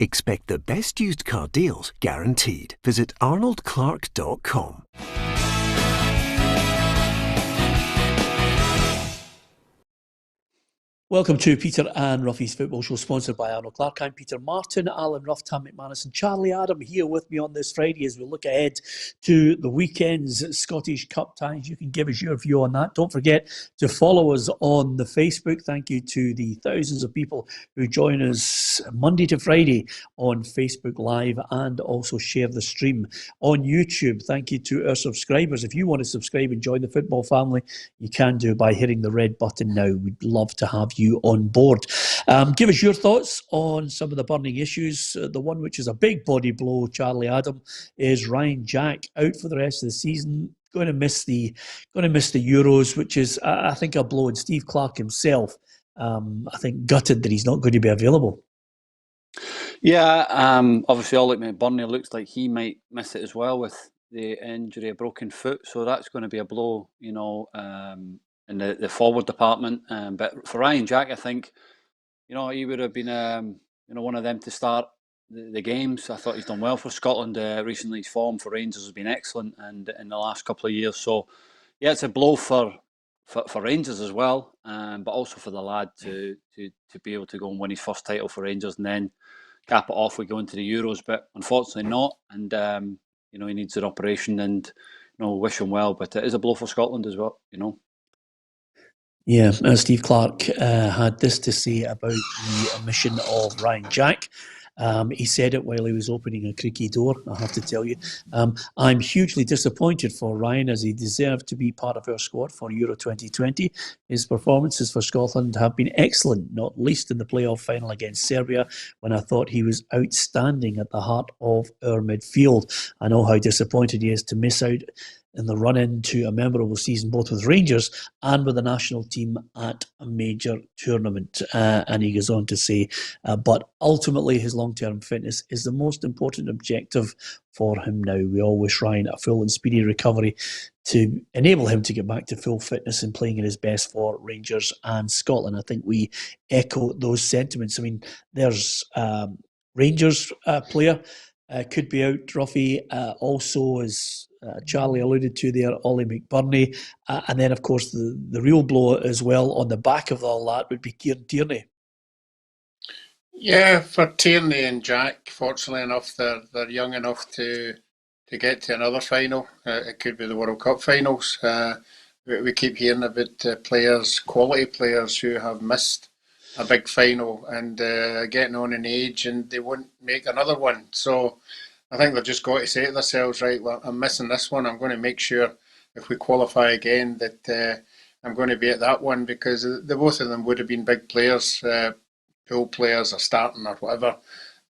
Expect the best used car deals guaranteed. Visit arnoldclark.com. Welcome to Peter and Roughie's Football Show, sponsored by Arnold Clark. I'm Peter Martin, Alan Rough, Tam McManus and Charlie Adam here with me on this Friday as we look ahead to the weekend's Scottish Cup ties. You can give us your view on that. Don't forget to follow us on the Facebook. Thank you to the thousands of people who join us Monday to Friday on Facebook Live and also share the stream on YouTube. Thank you to our subscribers. If you want to subscribe and join the football family, you can do by hitting the red button now. We'd love to have you on board. Give us your thoughts on some of the burning issues. The one which is a big body blow, Charlie Adam, is Ryan Jack out for the rest of the season. Going to miss the Euros, which is I think a blow. And Steve Clarke himself, I think, gutted that he's not going to be available. Yeah, obviously all like Burnley looks like he might miss it as well with the injury, a broken foot. So that's going to be a blow, in the forward department. But for Ryan Jack, I think, he would have been, one of them to start the games. I thought he's done well for Scotland recently. His form for Rangers has been excellent, and in the last couple of years. So, yeah, it's a blow for Rangers as well, but also for the lad to be able to go and win his first title for Rangers and then cap it off. We go into the Euros, but unfortunately not. And he needs an operation, and wish him well. But it is a blow for Scotland as well. Yeah, Steve Clarke had this to say about the omission of Ryan Jack. He said it while he was opening a creaky door, I have to tell you. I'm hugely disappointed for Ryan, as he deserved to be part of our squad for Euro 2020. His performances for Scotland have been excellent, not least in the playoff final against Serbia, when I thought he was outstanding at the heart of our midfield. I know how disappointed he is to miss out in the run-in to a memorable season, both with Rangers and with the national team at a major tournament. And he goes on to say, but ultimately his long-term fitness is the most important objective for him now. We all wish Ryan a full and speedy recovery to enable him to get back to full fitness and playing at his best for Rangers and Scotland. I think we echo those sentiments. I mean, there's Rangers player could be out, Roughie, also as Charlie alluded to there, Ollie McBurney. And then, of course, the real blow as well on the back of all that would be Kieran Tierney. Yeah, for Tierney and Jack, fortunately enough, they're young enough to get to another final. It could be the World Cup finals. We keep hearing about quality players who have missed a big final and getting on in age, and they won't make another one. So I think they've just got to say to themselves, right, well, I'm missing this one. I'm going to make sure if we qualify again that I'm going to be at that one, because the both of them would have been big players, pool players or starting or whatever.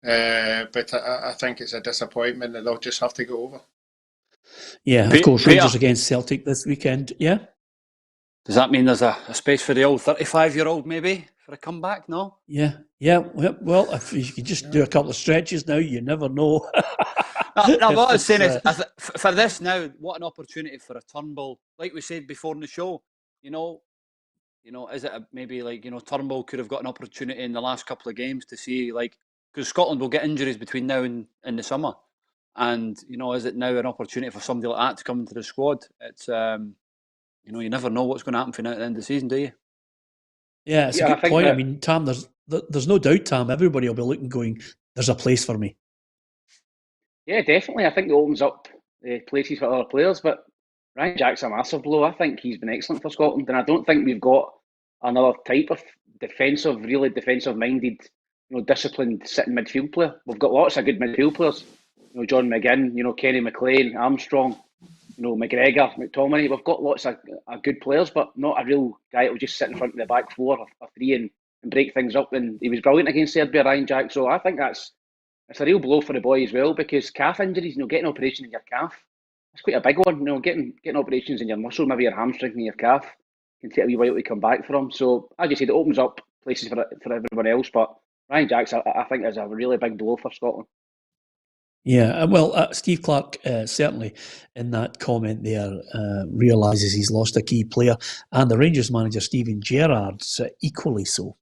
But I think it's a disappointment that they'll just have to go over. Yeah, of course, Rangers against Celtic this weekend, yeah. Does that mean there's a space for the old 35-year-old maybe for a comeback? No? Yeah. Well, if you could just do a couple of stretches now, you never know. No, what I was saying is, for this now, what an opportunity for a Turnbull. Like we said before in the show, is it maybe like, Turnbull could have got an opportunity in the last couple of games to see, like, because Scotland will get injuries between now and in the summer. And, is it now an opportunity for somebody like that to come into the squad? It's, you never know what's going to happen for now at the end of the season, do you? Yeah, it's a good point. I mean, Tam, there's no doubt, Tam, everybody will be looking, going, there's a place for me. Yeah, definitely. I think it opens up places for other players, but Ryan Jack's a massive blow. I think he's been excellent for Scotland, and I don't think we've got another type of really defensive-minded, disciplined sitting midfield player. We've got lots of good midfield players. John McGinn, Kenny McLean, Armstrong, McGregor, McTominay. We've got lots of good players, but not a real guy who'll just sit in front of the back four or three and break things up. And he was brilliant against Serbia, Ryan Jack. So I think it's a real blow for the boy as well, because calf injuries, getting an operation in your calf, that's quite a big one. Getting operations in your muscle, maybe your hamstring and your calf, can take a wee while to come back from. So as you said, it opens up places for everyone else. But Ryan Jack's, I think, is a really big blow for Scotland. Yeah, well, Steve Clarke certainly in that comment there realises he's lost a key player, and the Rangers manager Steven Gerrard's equally so.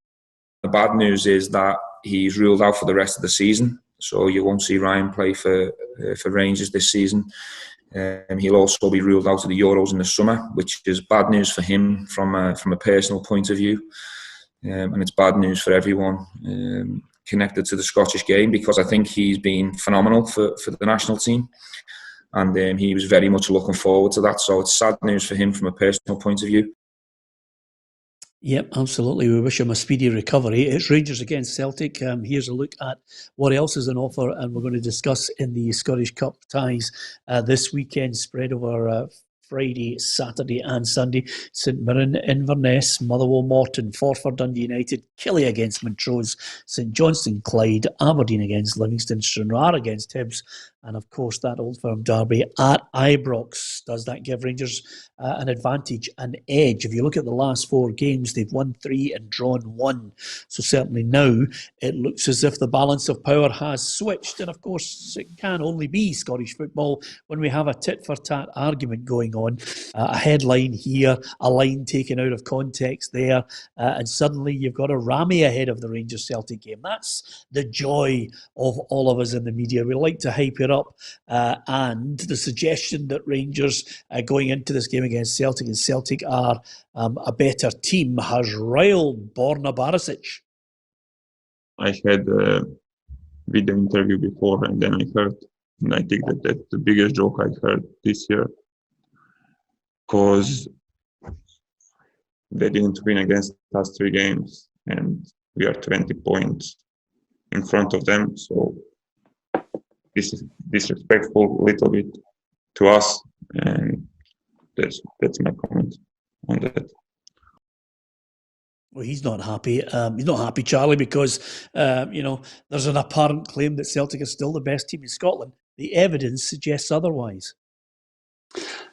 The bad news is that he's ruled out for the rest of the season. So you won't see Ryan play for Rangers this season. He'll also be ruled out of the Euros in the summer, which is bad news for him from a personal point of view. And it's bad news for everyone connected to the Scottish game, because I think he's been phenomenal for the national team. And he was very much looking forward to that. So it's sad news for him from a personal point of view. Yep, absolutely. We wish him a speedy recovery. It's Rangers against Celtic. Here's a look at what else is on offer, and we're going to discuss in the Scottish Cup ties this weekend, spread over Friday, Saturday and Sunday. St Mirren, Inverness, Motherwell, Morton, Forfar, Dundee United, Killie against Montrose, St Johnstone, Clyde, Aberdeen against Livingston, Stranraer against Hibs, and of course that Old Firm derby at Ibrox. Does that give Rangers an advantage, an edge? If you look at the last 4 games, they've won 3 and drawn 1. So certainly now it looks as if the balance of power has switched. And of course it can only be Scottish football when we have a tit-for-tat argument going on. A headline here, a line taken out of context there, and suddenly you've got a Rammy ahead of the Rangers-Celtic game. That's the joy of all of us in the media. We like to hype it up, and the suggestion that Rangers going into this game against Celtic, and Celtic are a better team, has riled Borna Barisic. I had with the interview before, and then I heard, and I think that's the biggest joke I heard this year, because they didn't win against us 3 games, and we are 20 points in front of them. So this is disrespectful a little bit to us, and that's my comment on that. Well, he's not happy. He's not happy, Charlie, because there's an apparent claim that Celtic is still the best team in Scotland. The evidence suggests otherwise.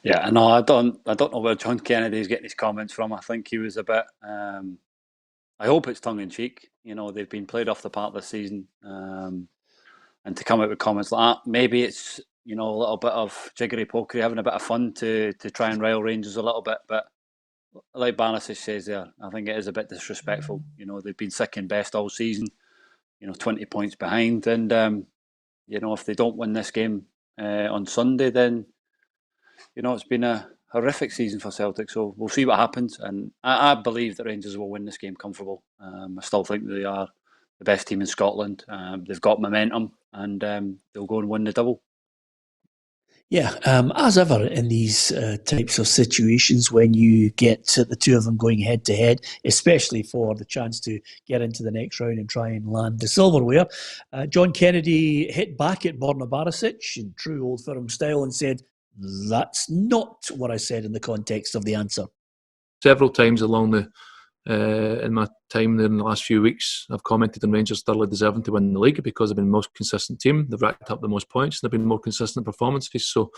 Yeah, no, I don't know where John Kennedy's getting his comments from. I think he was a bit. I hope it's tongue in cheek. They've been played off the park this season, and to come out with comments like that, maybe it's a little bit of jiggery pokery, having a bit of fun to try and rile Rangers a little bit. But like Barisic says there, I think it is a bit disrespectful. They've been second best all season. 20 points behind, and if they don't win this game on Sunday, then it's been a horrific season for Celtic. So we'll see what happens, and I believe that Rangers will win this game comfortable. I still think they are the best team in Scotland. They've got momentum, and they'll go and win the double. Yeah, as ever in these types of situations, when you get the two of them going head to head, especially for the chance to get into the next round and try and land the silverware, John Kennedy hit back at Borna Barisic in true Old Firm style and said, "That's not what I said in the context of the answer." Several times along in my time there in the last few weeks, I've commented on Rangers thoroughly deserving to win the league because they've been the most consistent team. They've racked up the most points. They've been more consistent performances. So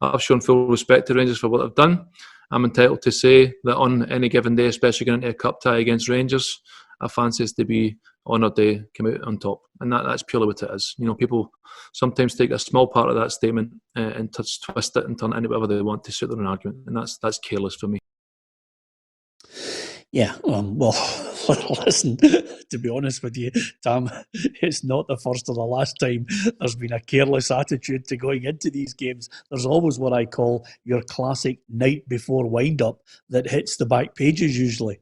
I've shown full respect to Rangers for what they've done. I'm entitled to say that on any given day, especially going into a cup tie against Rangers, I fancy us to be on our day, come out on top. And that's purely what it is. People sometimes take a small part of that statement and twist it and turn it into whatever they want to suit their own argument. And that's careless for me. Yeah, well, listen, to be honest with you, Tam, it's not the first or the last time there's been a careless attitude to going into these games. There's always what I call your classic night before wind-up that hits the back pages usually.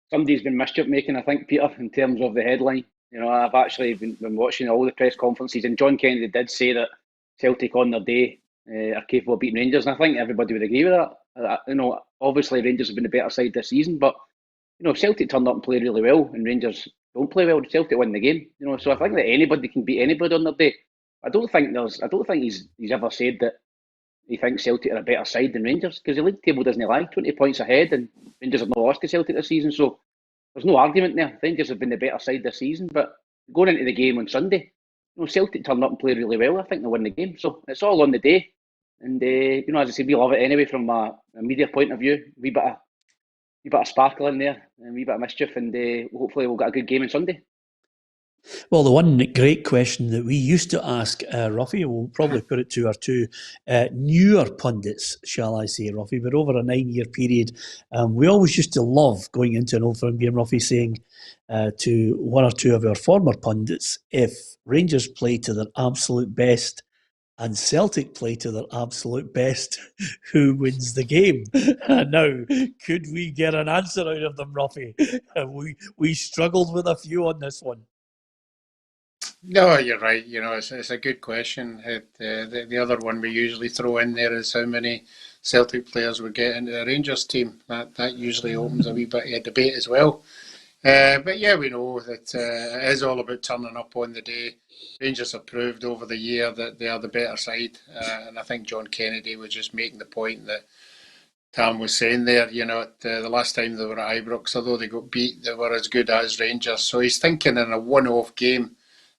Somebody's been mischief making, I think, Peter, in terms of the headline. I've actually been watching all the press conferences, and John Kennedy did say that Celtic on their day are capable of beating Rangers, and I think everybody would agree with that. Obviously Rangers have been the better side this season, but if Celtic turned up and played really well and Rangers don't play well, Celtic win the game. So I think that anybody can beat anybody on their day. I don't think he's ever said that he thinks Celtic are a better side than Rangers, because the league table doesn't lie, 20 points ahead, and Rangers have not lost to Celtic this season, so there's no argument there. Rangers have been the better side this season, but going into the game on Sunday, Celtic turned up and played really well. I think they'll win the game, so it's all on the day. And as I say, we love it anyway from a media point of view. A wee bit of sparkle in there, and a wee bit of mischief, and hopefully we'll get a good game on Sunday. Well, the one great question that we used to ask Roughie, we'll probably put it to our two newer pundits, shall I say, Roughie, but over a 9-year period, we always used to love going into an Old Firm game, Roughie, saying to one or two of our former pundits, if Rangers play to their absolute best and Celtic play to their absolute best, who wins the game? Now, could we get an answer out of them, Roughie? We struggled with a few on this one. No, you're right. It's a good question. The other one we usually throw in there is how many Celtic players we get into the Rangers team. That usually opens a wee bit of debate as well. But yeah, we know that it is all about turning up on the day. Rangers have proved over the year that they are the better side, and I think John Kennedy was just making the point that Tam was saying there. The last time they were at Ibrox, although they got beat, they were as good as Rangers. So he's thinking in a one-off game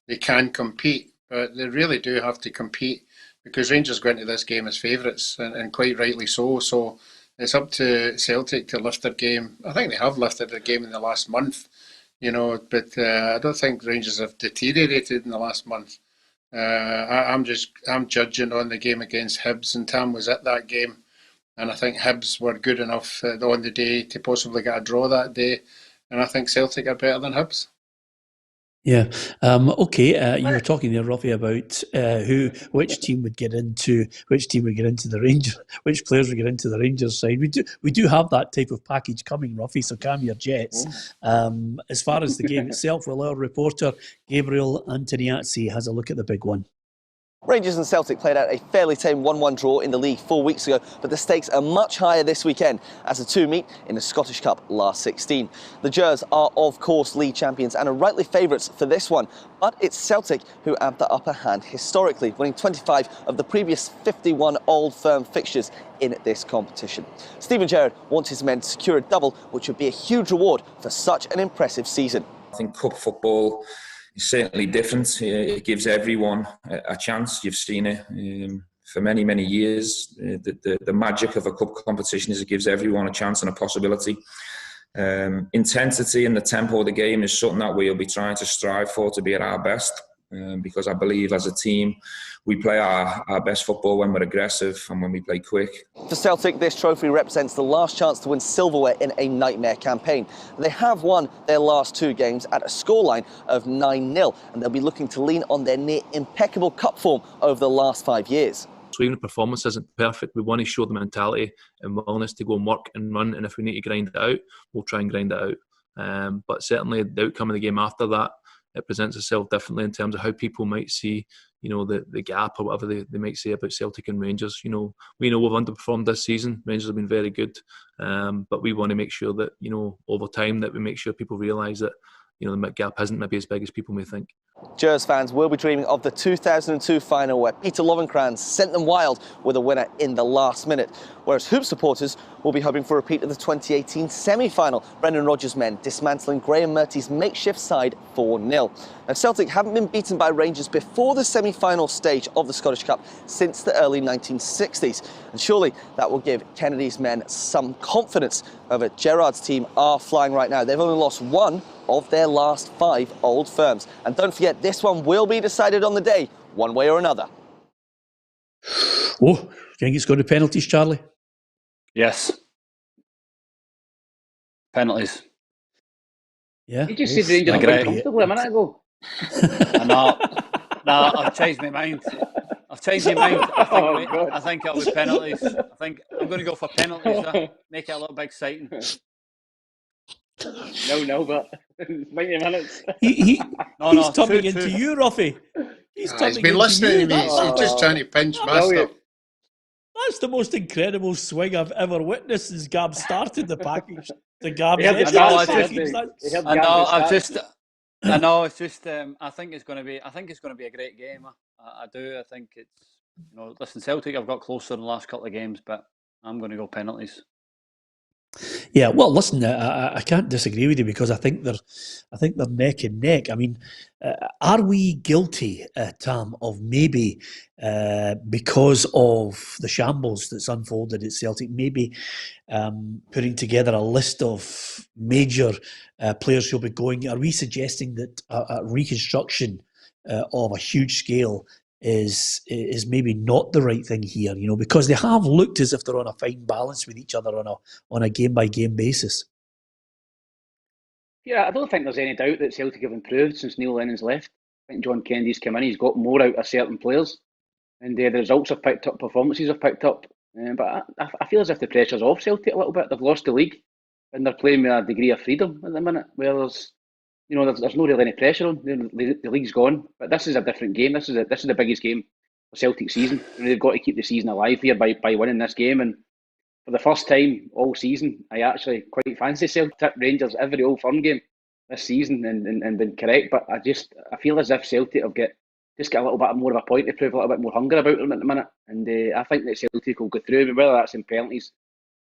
they can compete, but they really do have to compete because Rangers go into this game as favourites, and quite rightly so. So it's up to Celtic to lift their game. I think they have lifted their game in the last month, but I don't think Rangers have deteriorated in the last month. I'm judging on the game against Hibs, and Tam was at that game, and I think Hibs were good enough on the day to possibly get a draw that day, and I think Celtic are better than Hibs. Yeah. Okay. You were talking there, Roughie, about which team would get into the Rangers, which players would get into the Rangers side. We do have that type of package coming, Roughie. So calm your jets. As far as the game itself, well, our reporter Gabriel Antoniazzi has a look at the big one. Rangers and Celtic played out a fairly tame 1-1 draw in the league 4 weeks ago, but the stakes are much higher this weekend as the two meet in the Scottish Cup last 16. The Gers are, of course, league champions and are rightly favourites for this one, but it's Celtic who have the upper hand historically, winning 25 of the previous 51 Old Firm fixtures in this competition. Stephen Gerrard wants his men to secure a double, which would be a huge reward for such an impressive season. I think cup football is certainly different. It gives everyone a chance. You've seen it for many, many years. The magic of a cup competition is it gives everyone a chance and a possibility. Intensity and the tempo of the game is something that we'll be trying to strive for to be at our best. Because I believe as a team we play our best football when we're aggressive and when we play quick. For Celtic, this trophy represents the last chance to win silverware in a nightmare campaign. They have won their last 2 games at a scoreline of 9-0, and they'll be looking to lean on their near impeccable cup form over the last 5 years. So even if performance isn't perfect, we want to show the mentality and willingness to go and work and run, and if we need to grind it out, we'll try and grind it out. But certainly the outcome of the game after that, it presents itself differently in terms of how people might see, the gap or whatever they might say about Celtic and Rangers. We know we've underperformed this season. Rangers have been very good, but we want to make sure that, over time, that we make sure people realise that, the gap isn't maybe as big as people may think. Gers fans will be dreaming of the 2002 final where Peter Lovenkrands sent them wild with a winner in the last minute, whereas Hoops supporters will be hoping for a repeat of the 2018 semi-final, Brendan Rodgers' men dismantling Graham Murty's makeshift side 4-0. Now, Celtic haven't been beaten by Rangers before the semi-final stage of the Scottish Cup since the early 1960s, and surely that will give Kennedy's men some confidence over Gerrard's team are flying right now. They've only lost 1 of their last 5 Old Firms. And don't forget, this one will be decided on the day, one way or another. Oh, do you think it's going to penalties, Charlie? Yes. Penalties. Yeah. You just said Rangers are quite comfortable a minute ago. No, I've changed my mind. I think it'll be penalties. I think I'm going to go for penalties. Make it a little bit exciting. No, but 90 minutes. He's tubbing into you, Roughie. He's been listening to me. He's just trying to pinch my stuff. That's the most incredible swing I've ever witnessed since Gab started the package. I think it's going to be a great game. I do. I think it's, listen, Celtic have got closer in the last couple of games, but I'm going to go penalties. Yeah, well, listen, I can't disagree with you because I think they're neck and neck. I mean, are we guilty, Tam, of maybe because of the shambles that's unfolded at Celtic, maybe putting together a list of major players who'll be going? Are we suggesting that a reconstruction of a huge scale is maybe not the right thing here, because they have looked as if they're on a fine balance with each other on a game by game basis. Yeah, I don't think there's any doubt that Celtic have improved since Neil Lennon's left. I think John Kennedy's come in, he's got more out of certain players, and the results have picked up, performances have picked up. But I feel as if the pressure's off Celtic a little bit. They've lost the league, and they're playing with a degree of freedom at the minute, where there's there's no really any pressure on. The league's gone, but this is a different game. This is the biggest game for Celtic season. They've got to keep the season alive here by winning this game. And for the first time all season, I actually quite fancy Celtic tip Rangers every Old Firm game this season and been correct. But I feel as if Celtic have got a little bit more of a point to prove, a little bit more hunger about them at the minute. And I think that Celtic will go through, whether that's in penalties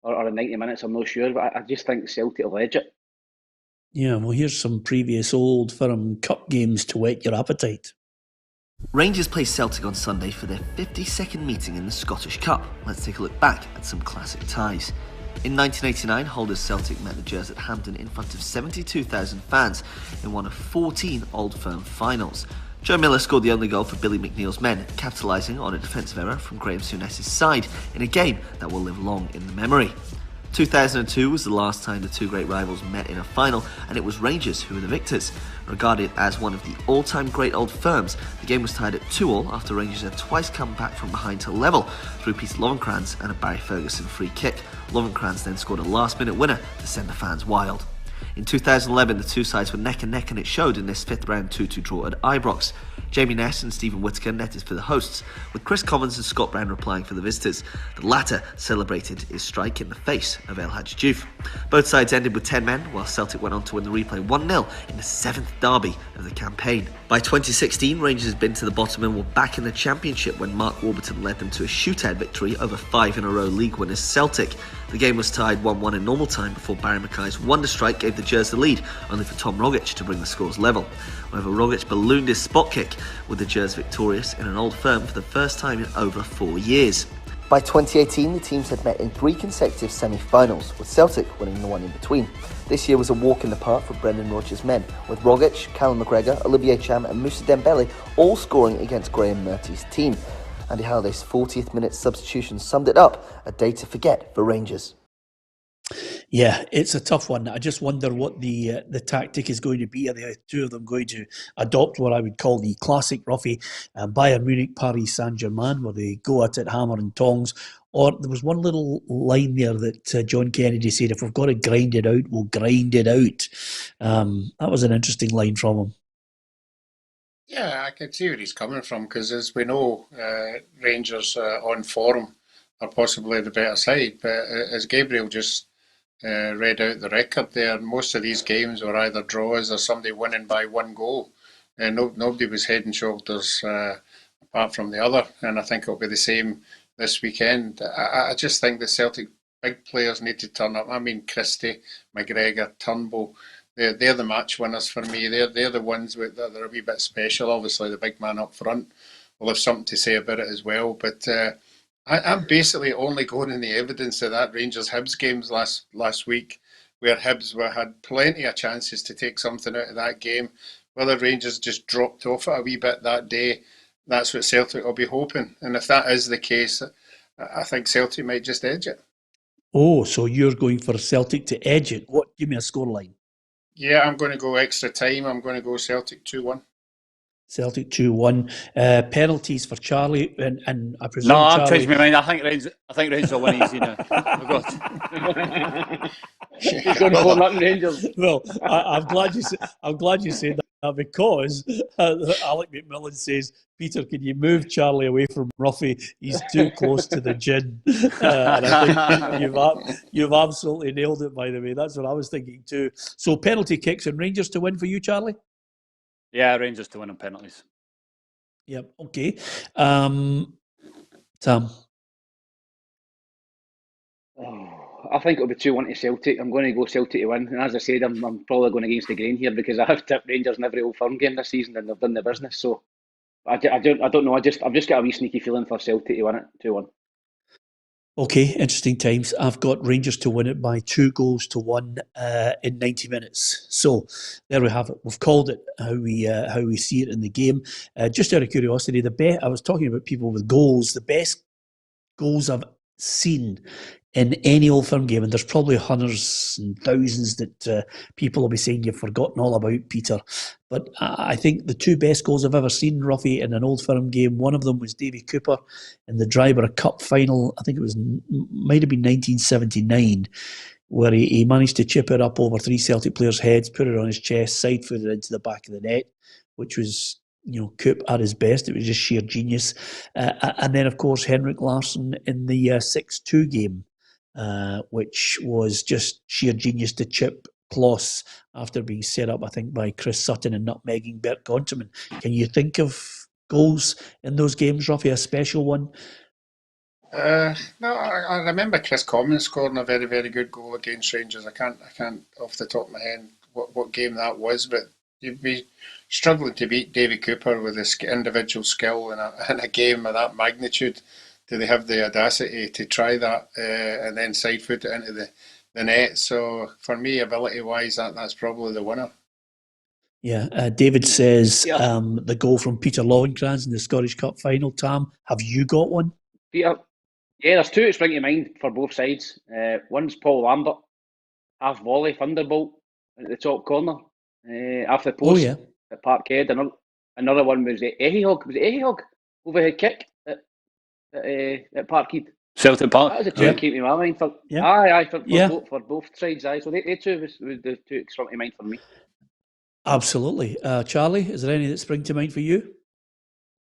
or in 90 minutes, I'm not sure. But I just think Celtic will edge it. Yeah, well, here's some previous Old Firm Cup games to whet your appetite. Rangers play Celtic on Sunday for their 52nd meeting in the Scottish Cup. Let's take a look back at some classic ties. In 1989, holders Celtic met the Gers at Hampden in front of 72,000 fans in one of 14 Old Firm finals. Joe Miller scored the only goal for Billy McNeil's men, capitalising on a defensive error from Graham Souness's side in a game that will live long in the memory. 2002 was the last time the two great rivals met in a final, and it was Rangers who were the victors. Regarded as one of the all-time great Old Firms, the game was tied at 2-2 after Rangers had twice come back from behind to level through Peter Lovenkrands and a Barry Ferguson free kick. Lovenkrands then scored a last-minute winner to send the fans wild. In 2011, the two sides were neck and neck, and it showed in this fifth round 2-2 draw at Ibrox. Jamie Ness and Stephen Whittaker netted for the hosts, with Chris Commons and Scott Brown replying for the visitors. The latter celebrated his strike in the face of El Hadji Diouf. Both sides ended with 10 men, while Celtic went on to win the replay 1-0 in the 7th derby of the campaign. By 2016, Rangers had been to the bottom and were back in the Championship when Mark Warburton led them to a shootout victory over 5-in-a-row league winners Celtic. The game was tied 1-1 in normal time before Barry Mackay's wonder strike gave the Gers the lead, only for Tom Rogic to bring the scores level. However, Rogic ballooned his spot kick, with the Gers victorious in an Old Firm for the first time in over 4 years. By 2018, the teams had met in 3 consecutive semi-finals, with Celtic winning the one in between. This year was a walk in the park for Brendan Rodgers' men, with Rogic, Callum McGregor, Olivier Cham and Moussa Dembele all scoring against Graham Murty's team. Andy Halliday's 40th minute substitution summed it up, a day to forget for Rangers. Yeah, it's a tough one. I just wonder what the tactic is going to be. Are the two of them going to adopt what I would call the classic Roughie Bayern Munich, Paris Saint-Germain, where they go at it hammer and tongs? Or there was one little line there that John Kennedy said, if we've got to grind it out, we'll grind it out. That was an interesting line from him. Yeah, I can see where he's coming from, because as we know, Rangers on form are possibly the better side. But as Gabriel just read out the record there, most of these games were either draws or somebody winning by 1 goal. Nobody was head and shoulders apart from the other, and I think it'll be the same this weekend. I just think the Celtic big players need to turn up. I mean, Christie, McGregor, Turnbull, they're the match winners for me. They're the ones that are a wee bit special. Obviously, the big man up front will have something to say about it as well. But I'm basically only going on the evidence of that Rangers-Hibs games last week, where Hibs had plenty of chances to take something out of that game. Whether Rangers just dropped off it a wee bit that day, that's what Celtic will be hoping. And if that is the case, I think Celtic might just edge it. Oh, so you're going for Celtic to edge it. Give me a scoreline. Yeah, I'm going to go extra time. I'm going to go Celtic 2-1. Celtic 2-1. Penalties for Charlie, and I presume. No, I'm Charlie... changing my mind. I think Rangers will win easy now. He's going to go nothing Rangers. Well, I'm glad you said that, because Alec McMillan says, Peter, can you move Charlie away from Roughie? He's too close to the gin. And I think you've absolutely nailed it, by the way. That's what I was thinking too. So penalty kicks and Rangers to win for you, Charlie? Yeah, Rangers to win on penalties. Yep, okay. Tam? Oh, I think it'll be 2-1 to Celtic. I'm going to go Celtic to win. And as I said, I'm probably going against the grain here because I have tipped Rangers in every Old Firm game this season and they've done the business. So I don't know. I've just got a wee sneaky feeling for Celtic to win it 2-1. Okay, interesting times. I've got Rangers to win it by 2-1 in 90 minutes. So there we have it. We've called it how we see it in the game. Just out of curiosity, I was talking about people with goals. The best goals I've seen in any Old Firm game, and there's probably hundreds and thousands that people will be saying you've forgotten all about, Peter. But I think the two best goals I've ever seen, Roughie, in an Old Firm game, one of them was Davy Cooper in the Dryborough Cup final. I think might have been 1979, where he managed to chip it up over three Celtic players' heads, put it on his chest, side-footed into the back of the net, which was, Coop at his best. It was just sheer genius. And then, of course, Henrik Larsson in the 6-2 game, which was just sheer genius to chip Kloss after being set up, I think, by Chris Sutton and nutmegging Bert Gonterman. Can you think of goals in those games, Roughie, a special one? No, I remember Chris Common scoring a very, very good goal against Rangers. I can't off the top of my head what game that was, but you'd be struggling to beat Davy Cooper with his individual skill in a game of that magnitude. Do they have the audacity to try that and then side foot it into the net? So for me, ability-wise, that's probably the winner. Yeah, David says the goal from Peter Lovenkrands in the Scottish Cup final. Tam, have you got one? Peter? Yeah, there's two that spring to mind for both sides. One's Paul Lambert, half volley, thunderbolt at the top corner. After the post at Parkhead. Another one was Ehihog. Was it Ehihog? Overhead kick at Parkhead. Celtic Park. That was the two that came to my mind. For both sides. So they two was the two that sprung to mind for me. Absolutely. Charlie, is there any that spring to mind for you?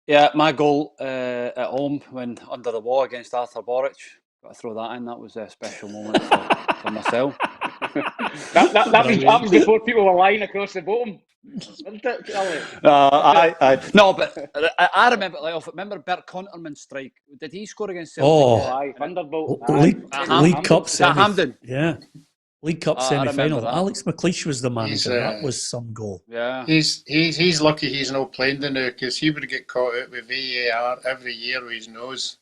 Yeah, my goal at home when under the wall against Arthur Boric. Got to throw that in. That was a special moment for myself. that was before people were lying across the bottom. No, but I remember remember Bert Conterman's strike. Did he score against Celtic? Thunderbolt. League Cup semi. Hampden. Yeah. League Cup semi-final. Alex McLeish was the manager. That was some goal. Yeah. He's lucky he's not playing the now, because he would get caught out with VAR every year with his nose.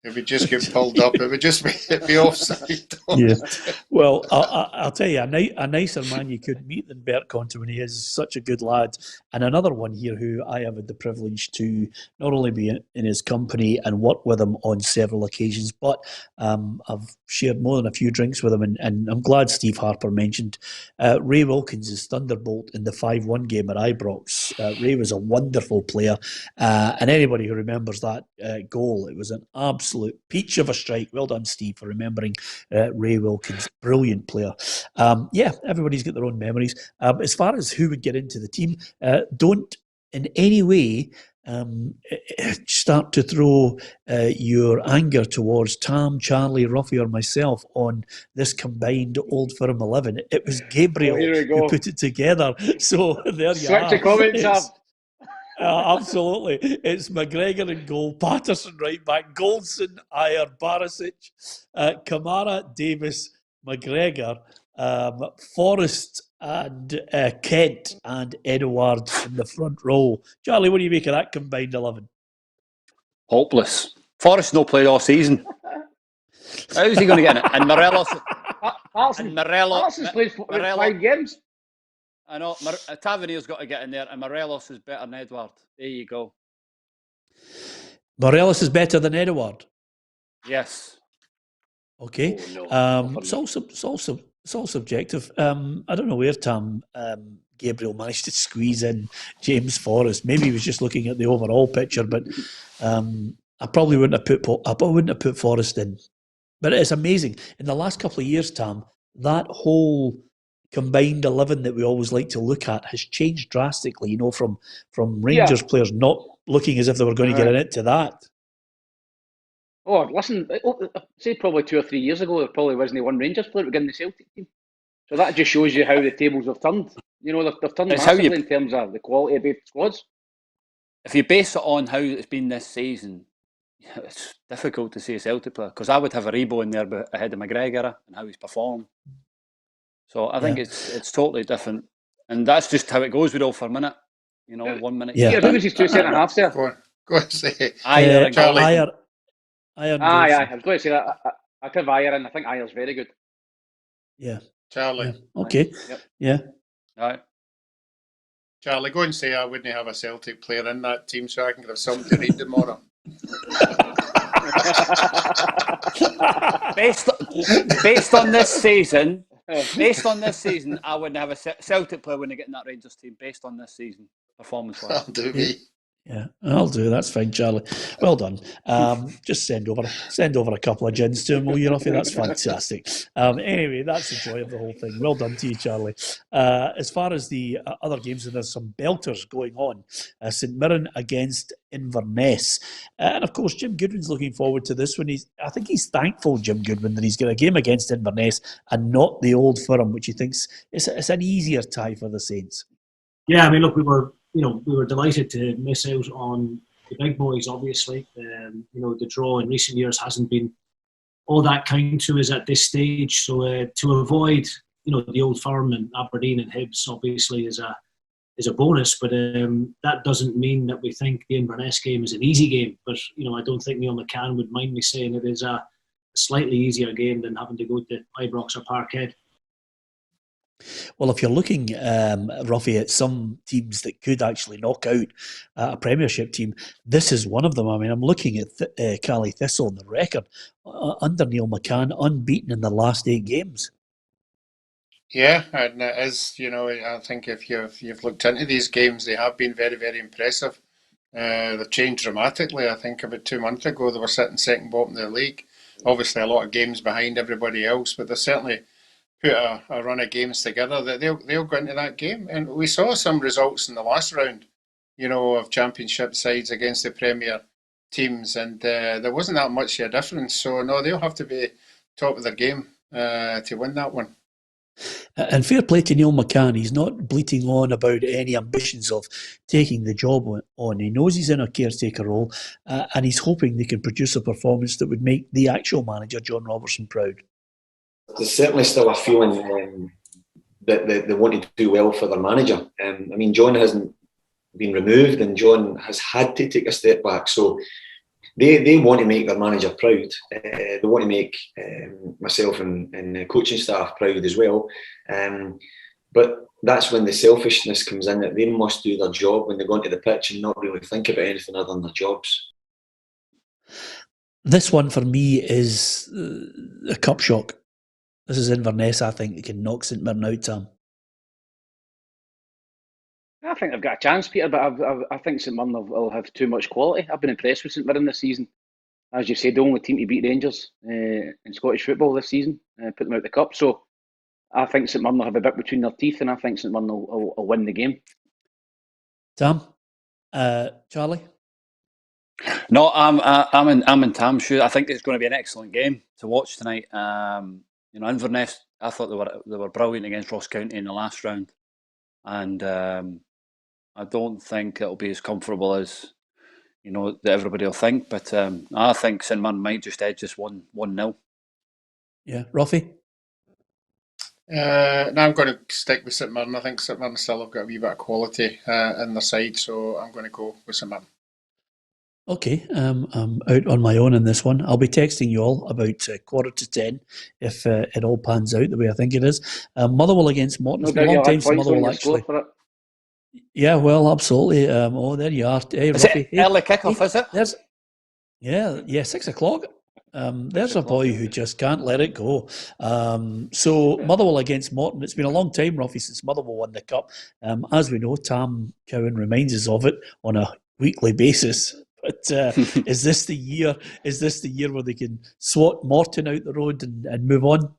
It would just get pulled up. It would just be offside. Yeah. Well, I'll tell you, a nicer man you couldn't meet than Bert Conterman. He is such a good lad. And another one here who I have had the privilege to not only be in his company and work with him on several occasions, but I've shared more than a few drinks with him. And I'm glad Steve Harper mentioned Ray Wilkins' thunderbolt in the 5-1 game at Ibrox. Ray was a wonderful player. And anybody who remembers that goal, it was an absolute peach of a strike. Well done, Steve, for remembering Ray Wilkins. Brilliant player. Everybody's got their own memories. As far as who would get into the team, don't in any way start to throw your anger towards Tam, Charlie, Roughie or myself on this combined Old Firm 11. It was Gabriel who put it together. So there you Switch are. the comments up. Absolutely. It's McGregor in goal, Patterson right back, Goldson, Ayer, Barisic, Kamara, Davis, McGregor, Forrest and Kent and Edouard in the front row. Charlie, what do you make of that combined 11? Hopeless. Forrest no played all season. How's he going to get it? And Morelos. Allison's played 5 games. I know. Tavernier's got to get in there, and Morelos is better than Edouard. There you go. Morelos is better than Edouard? Yes. Okay. It's all subjective. I don't know where Tam Gabriel managed to squeeze in James Forrest. Maybe he was just looking at the overall picture, but I probably wouldn't have put Forrest in. But it's amazing. In the last couple of years, Tam, that whole combined 11 that we always like to look at has changed drastically, from Rangers players not looking as if they were going to get in it to that. Oh, listen, say probably 2 or 3 years ago, there probably wasn't one Rangers player within the Celtic team. So that just shows you how the tables have turned. They've turned massively in terms of the quality of both squads. If you base it on how it's been this season, it's difficult to see a Celtic player because I would have a Rebo in there ahead of McGregor and how he's performed. So I think it's totally different, and that's just how it goes with all for a minute. 1 minute. Yeah, who was his two centre halves there? Go on, say Ayer and Charlie. Aye. I was going to say that. I have Ayer, and I think Ayer's very good. Yeah. Charlie. Yeah. Okay. Yep. Yeah. All right. Charlie, go and say I wouldn't have a Celtic player in that team so I can have something to read tomorrow. based on this season, I wouldn't have a Celtic player when they get in that Rangers team. Based on this season, performance-wise, That'll do me. Yeah, I'll do. That's fine, Charlie. Well done. Just send over a couple of gins to him, will you, Roughie? That's fantastic. Anyway, that's the joy of the whole thing. Well done to you, Charlie. As far as the other games, there's some belters going on. St Mirren against Inverness, and of course, Jim Goodwin's looking forward to this one. I think he's thankful, Jim Goodwin, that he's got a game against Inverness and not the Old Firm, which he thinks it's an easier tie for the Saints. Yeah, I mean, look, we were delighted to miss out on the big boys, obviously. The draw in recent years hasn't been all that kind to us at this stage. So to avoid, the Old Firm and Aberdeen and Hibs, obviously, is a bonus. But that doesn't mean that we think the Inverness game is an easy game. But, I don't think Neil McCann would mind me saying it is a slightly easier game than having to go to Ibrox or Parkhead. Well, if you're looking, Roughie, at some teams that could actually knock out a Premiership team, this is one of them. I mean, I'm looking at Cali Thistle and the record under Neil McCann, unbeaten in the last 8 games. Yeah, and it is, I think if you've looked into these games, they have been very, very impressive. They've changed dramatically. I think about 2 months ago, they were sitting second bottom of the league. Obviously, a lot of games behind everybody else, but they're certainly put a run of games together that they'll go into that game. And we saw some results in the last round, of championship sides against the Premier teams, and there wasn't that much of a difference. So no, they'll have to be top of their game to win that one. And fair play to Neil McCann, he's not bleating on about any ambitions of taking the job on. He knows he's in a caretaker role, and he's hoping they can produce a performance that would make the actual manager, John Robertson, proud. There's certainly still a feeling that they want to do well for their manager. I mean, John hasn't been removed and John has had to take a step back. So they want to make their manager proud. They want to make myself and the coaching staff proud as well. But that's when the selfishness comes in, that they must do their job when they go onto the pitch and not really think about anything other than their jobs. This one for me is a cup shock. This is Inverness, I think, they can knock St Mirren out, Tam. I think they've got a chance, Peter, but I think St Mirren will have too much quality. I've been impressed with St Mirren this season. As you said, the only team to beat Rangers in Scottish football this season, put them out the cup. So I think St Mirren will have a bit between their teeth, and I think St Mirren will win the game. Tam? Charlie? No, I'm in Tam's shoes. I think it's going to be an excellent game to watch tonight. Inverness, I thought they were brilliant against Ross County in the last round, and I don't think it'll be as comfortable as that everybody will think. But I think St Mirren might just edge this 1-0. Yeah, Roughie? No, I'm going to stick with St Mirren. I think St Mirren still have got a wee bit of quality in their side, so I'm going to go with St Mirren. Okay, I'm out on my own in this one. I'll be texting you all about 9:45 if it all pans out the way I think it is. Motherwell against Morton. It's been a long time since Motherwell actually. Yeah, well, absolutely. There you are. Hey, is Roughie, it early kickoff, is it? Yeah, 6 o'clock. There's a boy who just can't let it go. So Motherwell against Morton. It's been a long time, Roughie, since Motherwell won the cup. As we know, Tam Cowan reminds us of it on a weekly basis. But is this the year? Is this the year where they can swat Morton out the road and move on?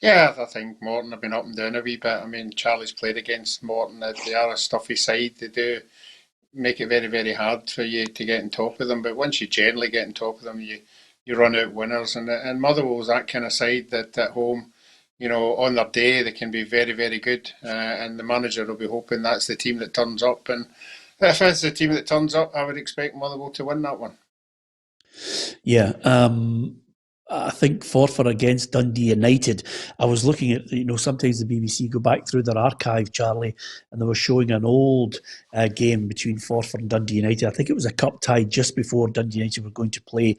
Yeah, I think Morton have been up and down a wee bit. I mean, Charlie's played against Morton. They are a stuffy side. They do make it very, very hard for you to get on top of them. But once you generally get on top of them, you run out winners. And Motherwell's that kind of side that at home, on their day, they can be very, very good. And the manager will be hoping that's the team that turns up. And if it's the team that turns up, I would expect Motherwell to win that one. Yeah, I think Forfar against Dundee United. I was looking at, sometimes the BBC go back through their archive, Charlie, and they were showing an old game between Forfar and Dundee United. I think it was a cup tie just before Dundee United were going to play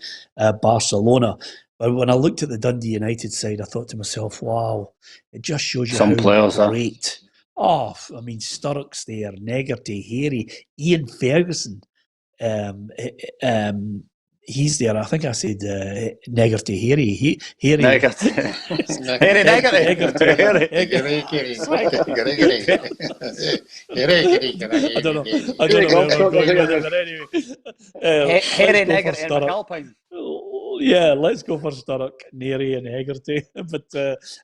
Barcelona. But when I looked at the Dundee United side, I thought to myself, wow, it just shows you Some how players, great. Oh, I mean, Sturrock's there, Negerty, Harry, Ian Ferguson. He's there. I think I said Negerty, Harry. Harry. Negerty. Harry I don't know where I'm going with it, but anyway. Harry Negerty and McAlpine. Yeah, let's go for Sturrock, Neri and Hegarty. But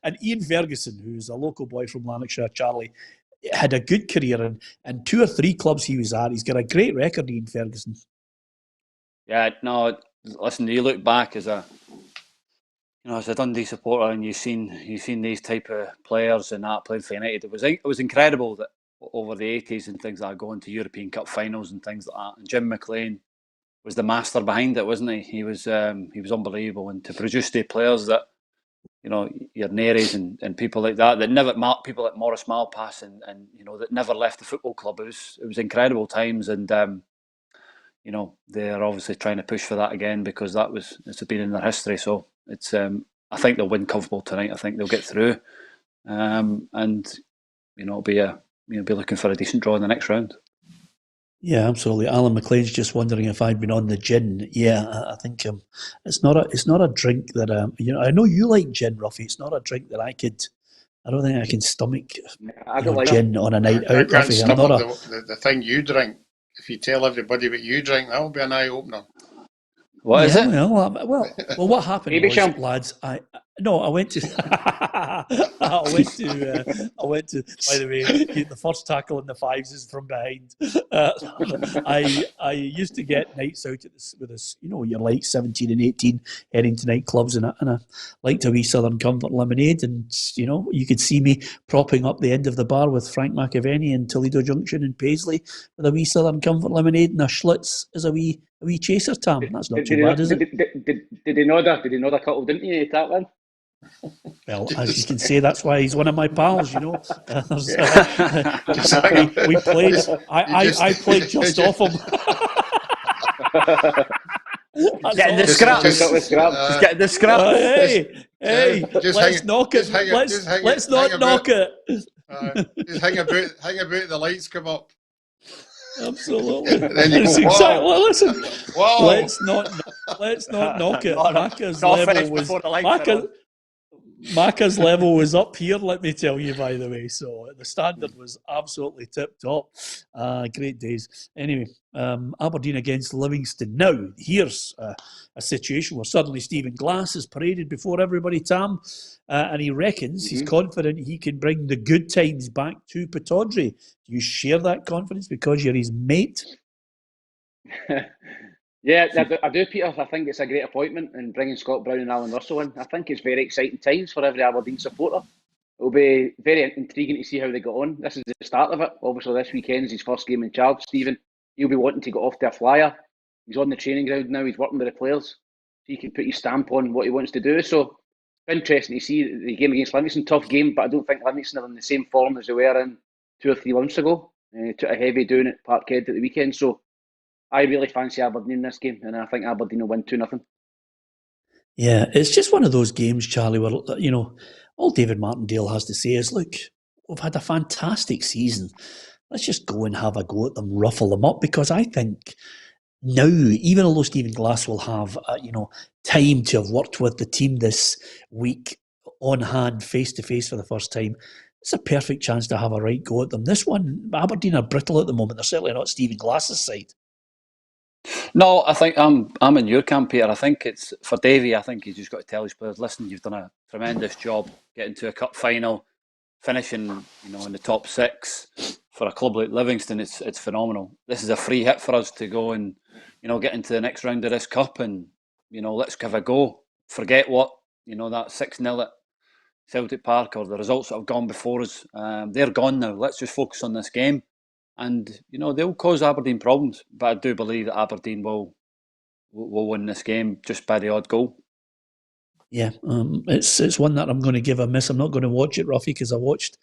and Ian Ferguson, who's a local boy from Lanarkshire, Charlie, had a good career and 2 or 3 clubs he was at. He's got a great record, Ian Ferguson. Yeah, no, listen, you look back as a Dundee supporter and you've seen these type of players and that playing for United. It was incredible that over the 80s and things like that, going to European Cup finals and things like that. And Jim McLean was the master behind it, wasn't he? He was unbelievable, and to produce the players that, your Neres and people like that never, people like Maurice Malpass and that never left the football club. It was incredible times, and they're obviously trying to push for that again because it's been in their history. So it's I think they'll win comfortable tonight. I think they'll get through, and it'll be be looking for a decent draw in the next round. Yeah, absolutely. Alan McLean's just wondering if I'd been on the gin. Yeah, I think it's not a drink that I know you like gin, Roughie. It's not a drink that I don't think I can stomach. I don't like gin on a night out, can't Roughie. I'm not the thing you drink. If you tell everybody what you drink, that'll be an eye opener. What is it? Well, what happened was, lads, I went to I went to by the way, the first tackle in the fives is from behind. I used to get nights out with us, you're like 17 and 18 heading to nightclubs and I liked a wee Southern Comfort lemonade, and you could see me propping up the end of the bar with Frank McAvenny in Toledo Junction and Paisley with a wee Southern Comfort lemonade and a Schlitz as a wee chaser, Tam. That's not too bad, is it? Did he know a couple, didn't he, that one? Well, as you can see, that's why he's one of my pals, we played. I played just off him. Getting the scrap. Just getting the scrap. Hey, let's knock it. Let's not knock it. Just hang about the lights come up. Absolutely. Then you go, exactly. Listen, wow. Let's not knock it. Macca's level was up here, let me tell you, by the way. So the standard was absolutely tip top. Great days. Anyway, Aberdeen against Livingston. Now, here's a situation where suddenly Stephen Glass is paraded before everybody, Tam, and he reckons he's confident he can bring the good times back to Pittodrie. Do you share that confidence because you're his mate? Yeah, I do, Peter. I think it's a great appointment, and bringing Scott Brown and Alan Russell in. I think it's very exciting times for every Aberdeen supporter. It'll be very intriguing to see how they get on. This is the start of it. Obviously, this weekend's his first game in charge. Stephen, he'll be wanting to get off to a flyer. He's on the training ground now. He's working with the players, so he can put his stamp on what he wants to do. So, interesting to see the game against Livingston. Tough game, but I don't think Livingston are in the same form as they were in 2 or 3 months ago. Took a heavy down at Parkhead at the weekend. So, I really fancy Aberdeen in this game, and I think Aberdeen will win 2-0. Yeah, it's just one of those games, Charlie, where, all David Martindale has to say is, look, we've had a fantastic season. Let's just go and have a go at them, ruffle them up, because I think now, even although Stephen Glass will have, time to have worked with the team this week on hand, face-to-face for the first time, it's a perfect chance to have a right go at them. This one, Aberdeen are brittle at the moment. They're certainly not Stephen Glass's side. No, I think I'm in your camp, Peter. I think it's for Davey. I think he's just got to tell his players, listen, you've done a tremendous job getting to a cup final, finishing, in the top 6 for a club like Livingston. It's phenomenal. This is a free hit for us to go and get into the next round of this cup, and let's give a go. Forget what that 6-0 at Celtic Park or the results that have gone before us. They're gone now. Let's just focus on this game. And, they'll cause Aberdeen problems. But I do believe that Aberdeen will we'll win this game just by the odd goal. Yeah, it's one that I'm going to give a miss. I'm not going to watch it, Roughie, because I watched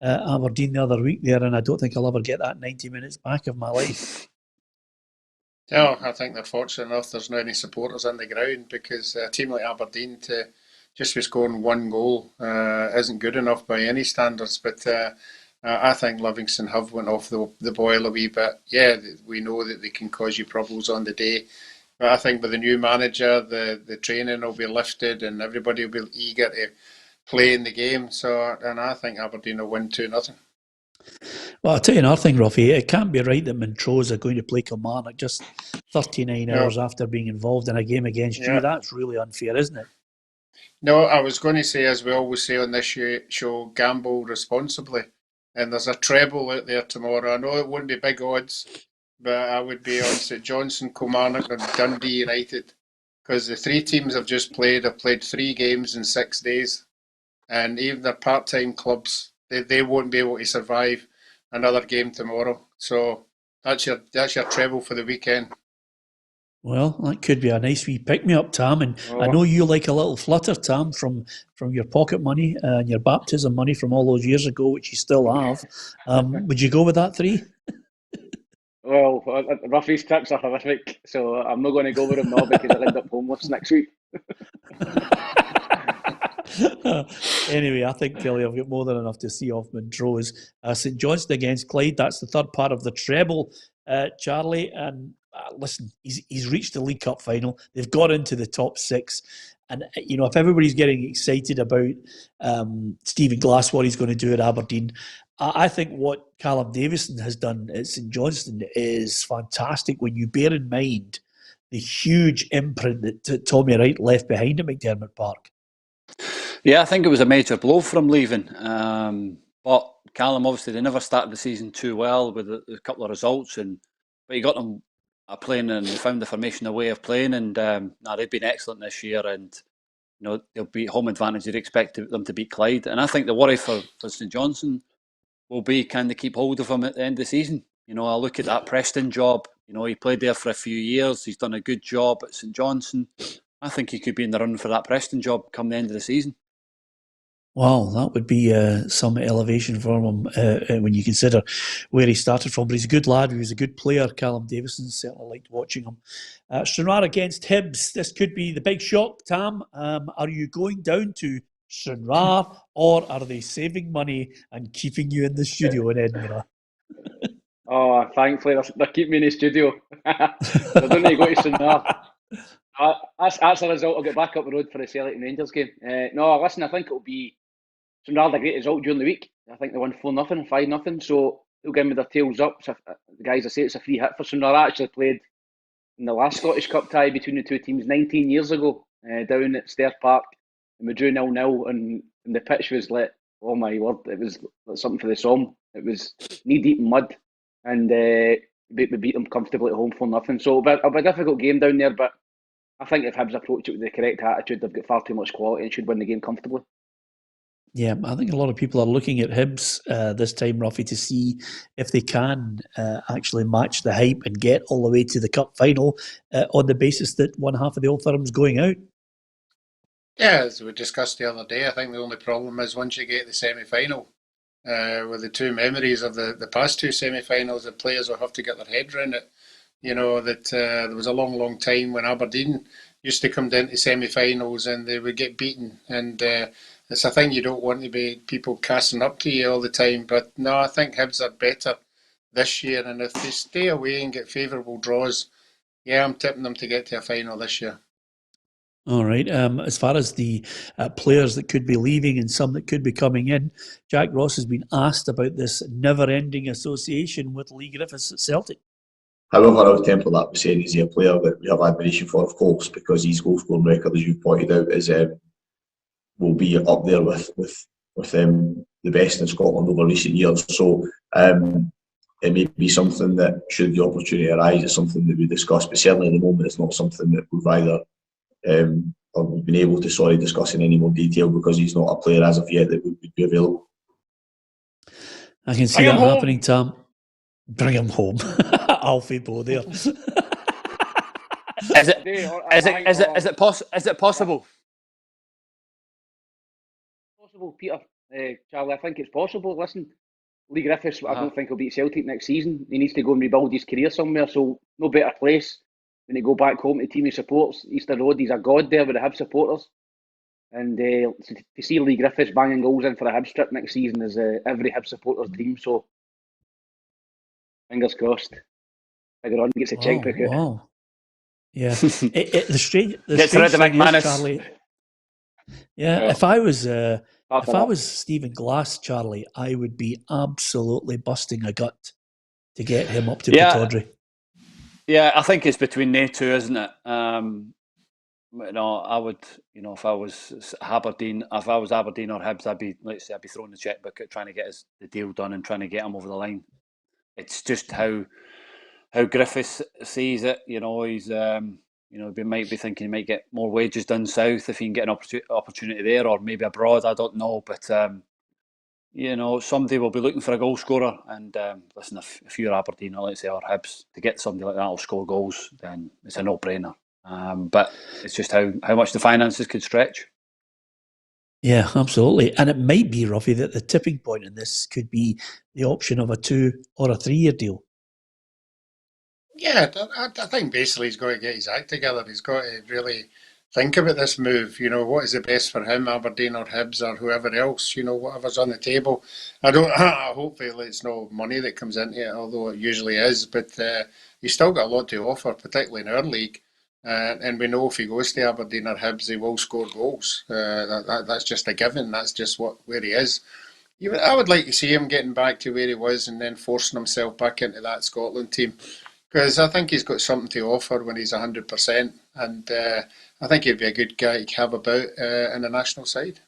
Aberdeen the other week there, and I don't think I'll ever get that 90 minutes back of my life. No, I think they're fortunate enough there's not any supporters on the ground, because a team like Aberdeen to just be scoring one goal isn't good enough by any standards. But I think Livingston have went off the boil a wee bit. Yeah, we know that they can cause you problems on the day. But I think with the new manager, the training will be lifted and everybody will be eager to play in the game. So, and I think Aberdeen will win 2-0. Well, I'll tell you another thing, Roughie. It can't be right that Montrose are going to play Kilmarnock just 39 hours after being involved in a game against you. That's really unfair, isn't it? No, I was going to say, as we always say on this show, gamble responsibly. And there's a treble out there tomorrow. I know it won't be big odds, but I would be on St Johnstone, Kilmarnock and Dundee United, because the three teams have played 3 games in 6 days, and even their part-time clubs, they won't be able to survive another game tomorrow. So that's your treble for the weekend. Well, that could be a nice wee pick-me-up, Tam. And I know you like a little flutter, Tam, from your pocket money and your baptism money from all those years ago, which you still have. Would you go with that 3? Well, Roughie's tips are horrific, so I'm not going to go with him now because I'll end up homeless next week. Anyway, I think, Kelly, I've got more than enough to see off Montrose. St Johnstone against Clyde, that's the third part of the treble, Charlie. And listen, he's reached the League Cup final. They've got into the top 6. And, you know, if everybody's getting excited about Stephen Glass, what he's going to do at Aberdeen, I think what Callum Davison has done at St Johnstone is fantastic when you bear in mind the huge imprint that Tommy Wright left behind at McDermott Park. Yeah, I think it was a major blow for him leaving. But Callum, obviously, they never started the season too well with a couple of results, but he got them playing and found the formation a way of playing, and they've been excellent this year, and you know they'll beat home advantage. You'd expect them to beat Clyde, and I think the worry for St Johnstone will be, can they keep hold of him at the end of the season? You know, I look at that Preston job. You know, he played there for a few years. He's done a good job at St Johnstone. I think he could be in the run for that Preston job come the end of the season. Wow, that would be some elevation for him when you consider where he started from. But he's a good lad. He was a good player. Callum Davison certainly liked watching him. Stranraer against Hibs. This could be the big shock, Tam. Are you going down to Stranraer, or are they saving money and keeping you in the studio in Edinburgh? Oh, thankfully they're keeping me in the studio. I don't need to go to Stranraer. That's a result. I'll get back up the road for the Celtic and Rangers game. No, listen, I think it'll be Stranraer had a great result during the week. I think they won 4-0, 5-0. So they'll give me their tails up. So, the guys, I say it's a free hit for Stranraer. I actually played in the last Scottish Cup tie between the two teams 19 years ago down at Stair Park. And we drew 0-0, and the pitch was like, oh my word, it was like something for the song. It was knee-deep in mud. And we beat them comfortably at home 4-0. So it'll be a difficult game down there, but I think if Hibs approach it with the correct attitude, they've got far too much quality and should win the game comfortably. Yeah, I think a lot of people are looking at Hibs this time, Roughie, to see if they can actually match the hype and get all the way to the cup final on the basis that one half of the Old Firm's going out. Yeah, as we discussed the other day, I think the only problem is once you get the semi-final, with the two memories of the past two semi-finals, the players will have to get their head around it. You know, that there was a long, long time when Aberdeen used to come down to semi-finals and they would get beaten. And it's a thing you don't want to be people casting up to you all the time. But no, I think Hibs are better this year. And if they stay away and get favourable draws, yeah, I'm tipping them to get to a final this year. All right. As far as the players that could be leaving and some that could be coming in, Jack Ross has been asked about this never-ending association with Leigh Griffiths at Celtic. However, I would temper that by saying he's a player that we have admiration for, of course, because his goal-scoring record, as you pointed out, is will be up there with the best in Scotland over recent years. So it may be something that, should the opportunity arise, is something that we discuss. But certainly at the moment, it's not something that we've either or we've been able to discuss in any more detail, because he's not a player as of yet that would be available. I can see that happening, Tam. Bring him home. Alfie Bo there. Is it possible? Possible, Peter. Charlie, I think it's possible. Listen, Leigh Griffiths, I don't think he'll beat Celtic next season. He needs to go and rebuild his career somewhere, so no better place than to go back home to the team he supports, Easter Road. He's a god there with the Hibs supporters. And to see Leigh Griffiths banging goals in for a Hibs trip next season is every Hibs supporter's dream, so fingers crossed. Figure on, gets a checkbook out. Wow. Yeah. The strange Gets rid of thing is, McManus. Charlie, if I was Stephen Glass, Charlie, I would be absolutely busting a gut to get him up to Pittodrie. Yeah, I think it's between they two, isn't it? I would, if I was Aberdeen or Hibs, I'd be throwing the checkbook at trying to get the deal done and trying to get him over the line. It's just how Griffiths sees it. He's he might be thinking he might get more wages down south if he can get an opportunity there, or maybe abroad. I don't know, but somebody will be looking for a goal scorer, and listen, if you're Aberdeen or Hibs, to get somebody like that will score goals, then it's a no-brainer. But it's just how much the finances could stretch. Yeah, absolutely. And it might be, Roughie, that the tipping point in this could be the option of a 2 or a 3 year deal. Yeah, I think basically he's got to get his act together. He's got to really think about this move. What is the best for him, Aberdeen or Hibs or whoever else, whatever's on the table. Hopefully it's no money that comes into it, although it usually is, but he's still got a lot to offer, particularly in our league. And we know if he goes to Aberdeen or Hibs, he will score goals. That's just a given. That's just where he is. I would like to see him getting back to where he was and then forcing himself back into that Scotland team, because I think he's got something to offer when he's 100%, and I think he'd be a good guy to have about in the national side.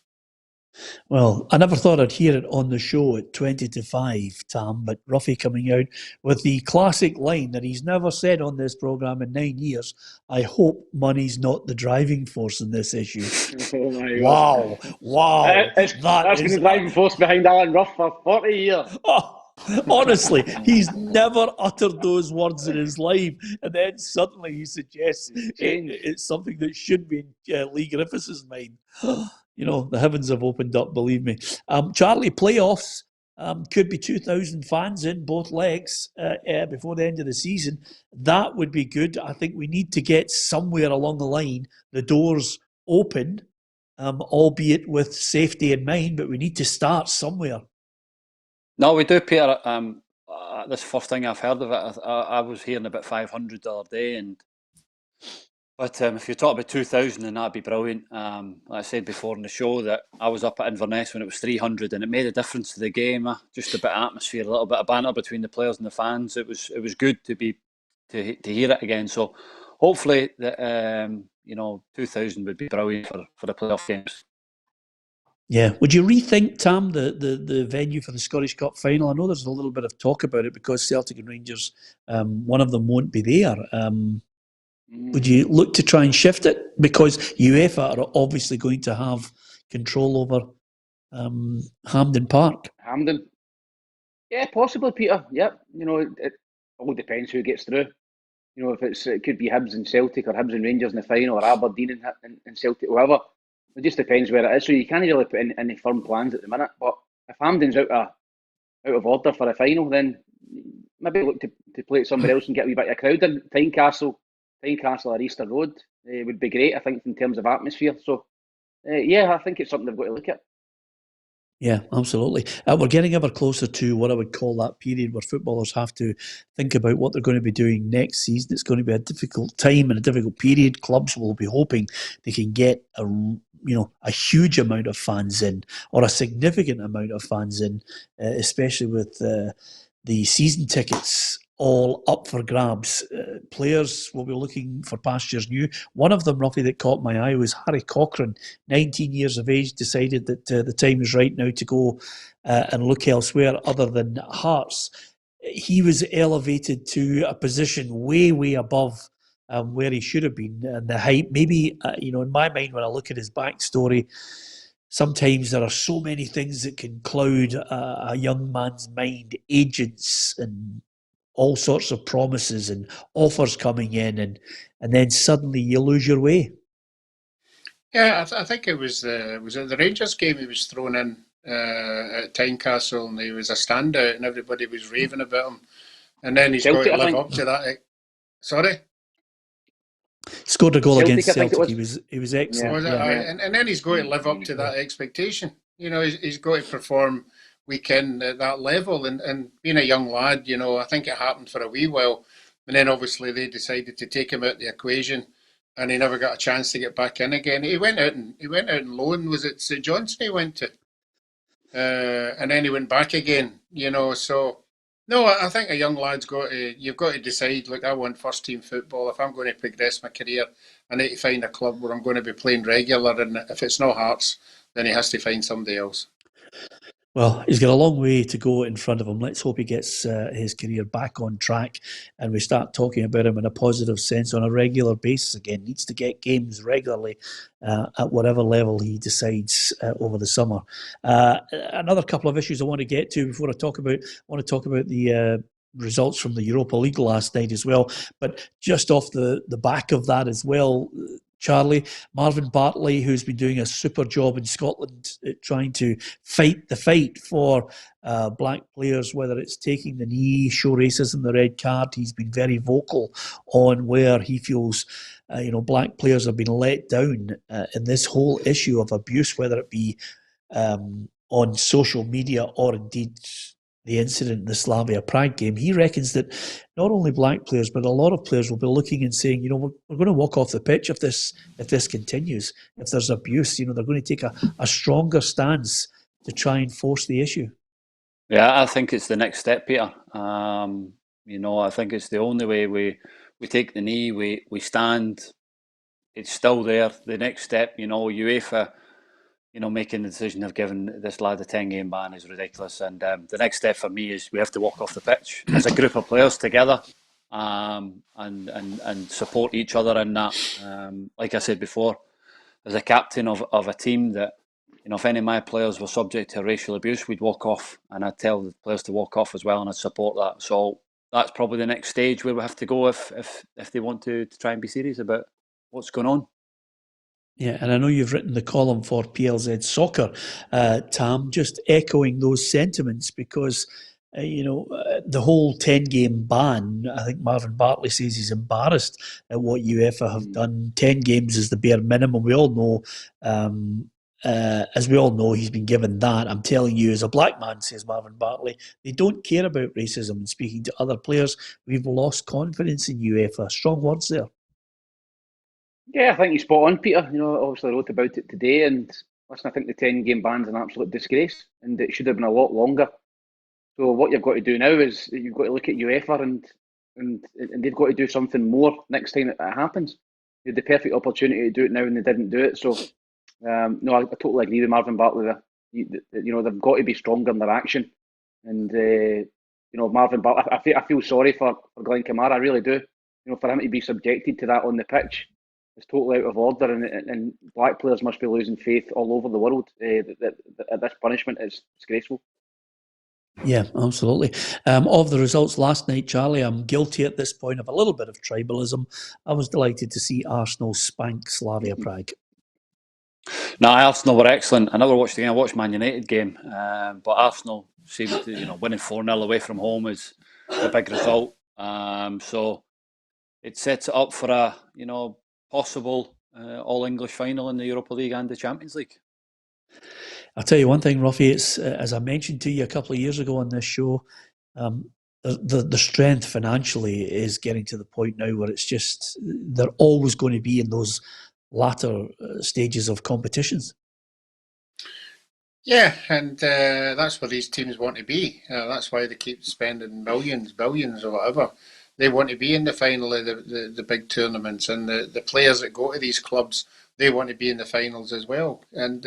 Well, I never thought I'd hear it on the show at 20-5, Tam, but Roughie coming out with the classic line that he's never said on this programme in 9 years: I hope money's not the driving force in this issue. Oh my God. Wow. That's been the driving force behind Alan Rough for 40 years. Honestly, he's never uttered those words in his life, and then suddenly he suggests it's something that should be in Leigh Griffiths' mind. The heavens have opened up, believe me. Charlie, playoffs could be 2,000 fans in both legs before the end of the season. That would be good. I think we need to get somewhere along the line the doors open, albeit with safety in mind, but we need to start somewhere. No, we do, Peter. This is the first thing I've heard of it. I was hearing about 500 the other day, but if you talk about 2,000, then that'd be brilliant. Like I said before in the show, that I was up at Inverness when it was 300, and it made a difference to the game. Just a bit of atmosphere, a little bit of banter between the players and the fans. It was good to hear it again. So hopefully that 2,000 would be brilliant for the playoff games. Yeah. Would you rethink, Tam, the venue for the Scottish Cup final? I know there's a little bit of talk about it because Celtic and Rangers, one of them won't be there. Would you look to try and shift it? Because UEFA are obviously going to have control over Hampden Park. Hampden? Yeah, possibly, Peter. Yep. It all depends who gets through. If it could be Hibs and Celtic or Hibs and Rangers in the final, or Aberdeen and Celtic, whoever. It just depends where it is. So you can't really put in any firm plans at the minute. But if Hampden's out of order for a final, then maybe look to play it somewhere else and get a wee bit of a crowd in. Tynecastle or Easter Road would be great, I think, in terms of atmosphere. So, I think it's something they've got to look at. Yeah, absolutely. We're getting ever closer to what I would call that period where footballers have to think about what they're going to be doing next season. It's going to be a difficult time and a difficult period. Clubs will be hoping they can get a huge amount of fans in, or a significant amount of fans in, especially with the season tickets all up for grabs. Players will be looking for pastures new. One of them, Roughie, that caught my eye was Harry Cochrane, 19 years of age, decided that the time is right now to go and look elsewhere other than Hearts. He was elevated to a position way, way above where he should have been, and the hype. Maybe, in my mind, when I look at his backstory, sometimes there are so many things that can cloud a young man's mind, agents and all sorts of promises and offers coming in, and then suddenly you lose your way. Yeah, I think it was the Rangers game he was thrown in at Tynecastle, and he was a standout, and everybody was raving about him. And then he's Celtic, got to live up to that. Sorry? Scored a goal Celtic, against I think Celtic. it was. He was excellent. Yeah. And then he's got to live up to that expectation. You know, he's got to perform weekend at that level. And being a young lad, you know, I think it happened for a wee while. And then obviously they decided to take him out of the equation, and he never got a chance to get back in again. He went out and loan. Was it St Johnstone he went to? And then he went back again. You know, so no, I think a young lad's you've got to decide. Look, I want first team football. If I'm going to progress my career, I need to find a club where I'm going to be playing regular. And if it's not Hearts, then he has to find somebody else. Well, he's got a long way to go in front of him. Let's hope he gets his career back on track and we start talking about him in a positive sense on a regular basis again. Needs to get games regularly at whatever level he decides over the summer. Another couple of issues I want to get to before I want to talk about the results from the Europa League last night as well. But just off the back of that as well, Charlie, Marvin Bartley, who's been doing a super job in Scotland trying to fight the fight for black players, whether it's taking the knee, show racism, the red card. He's been very vocal on where he feels black players have been let down in this whole issue of abuse, whether it be on social media or indeed the incident in the Slavia Prague game. He reckons that not only black players, but a lot of players will be looking and saying, we're going to walk off the pitch if this continues. If there's abuse, they're going to take a stronger stance to try and force the issue. Yeah, I think it's the next step, Peter. I think it's the only way we take the knee, we stand. It's still there. The next step, UEFA, making the decision of giving this lad a 10-game ban is ridiculous. And the next step for me is we have to walk off the pitch as a group of players together and support each other in that. Like I said before, as a captain of a team that, if any of my players were subject to racial abuse, we'd walk off, and I'd tell the players to walk off as well, and I'd support that. So that's probably the next stage where we have to go if they want to try and be serious about what's going on. Yeah, and I know you've written the column for PLZ Soccer, Tam, just echoing those sentiments because, the whole 10-game ban, I think Marvin Bartley says he's embarrassed at what UEFA have done. 10 games is the bare minimum. We all know, as we all know, he's been given that. I'm telling you, as a black man, says Marvin Bartley, they don't care about racism. And speaking to other players, we've lost confidence in UEFA. Strong words there. Yeah, I think you're spot on, Peter. Obviously I wrote about it today, and listen, I think the 10-game ban's an absolute disgrace, and it should have been a lot longer. So what you've got to do now is you've got to look at UEFA, and they've got to do something more next time it happens. They had the perfect opportunity to do it now, and they didn't do it. So, no, I totally agree with Marvin Bartley there. They've got to be stronger in their action, and Marvin Bartley. I feel sorry for Glenn Kamara, I really do. For him to be subjected to that on the pitch. It's totally out of order, and black players must be losing faith all over the world. That this punishment is disgraceful. Yeah, absolutely. Of the results last night, Charlie, I'm guilty at this point of a little bit of tribalism. I was delighted to see Arsenal spank Slavia Prague. No, Arsenal were excellent. I never watched the game. I watched Man United game, but Arsenal seemed to, winning 4-0 away from home is a big result. So it sets it up for a, possible all-English final in the Europa League and the Champions League. I'll tell you one thing, Roughie, it's, as I mentioned to you a couple of years ago on this show, the strength financially is getting to the point now where it's just, they're always going to be in those latter stages of competitions. Yeah, and that's where these teams want to be. That's why they keep spending millions, billions or whatever. They want to be in the final of the big tournaments, and the players that go to these clubs, they want to be in the finals as well. And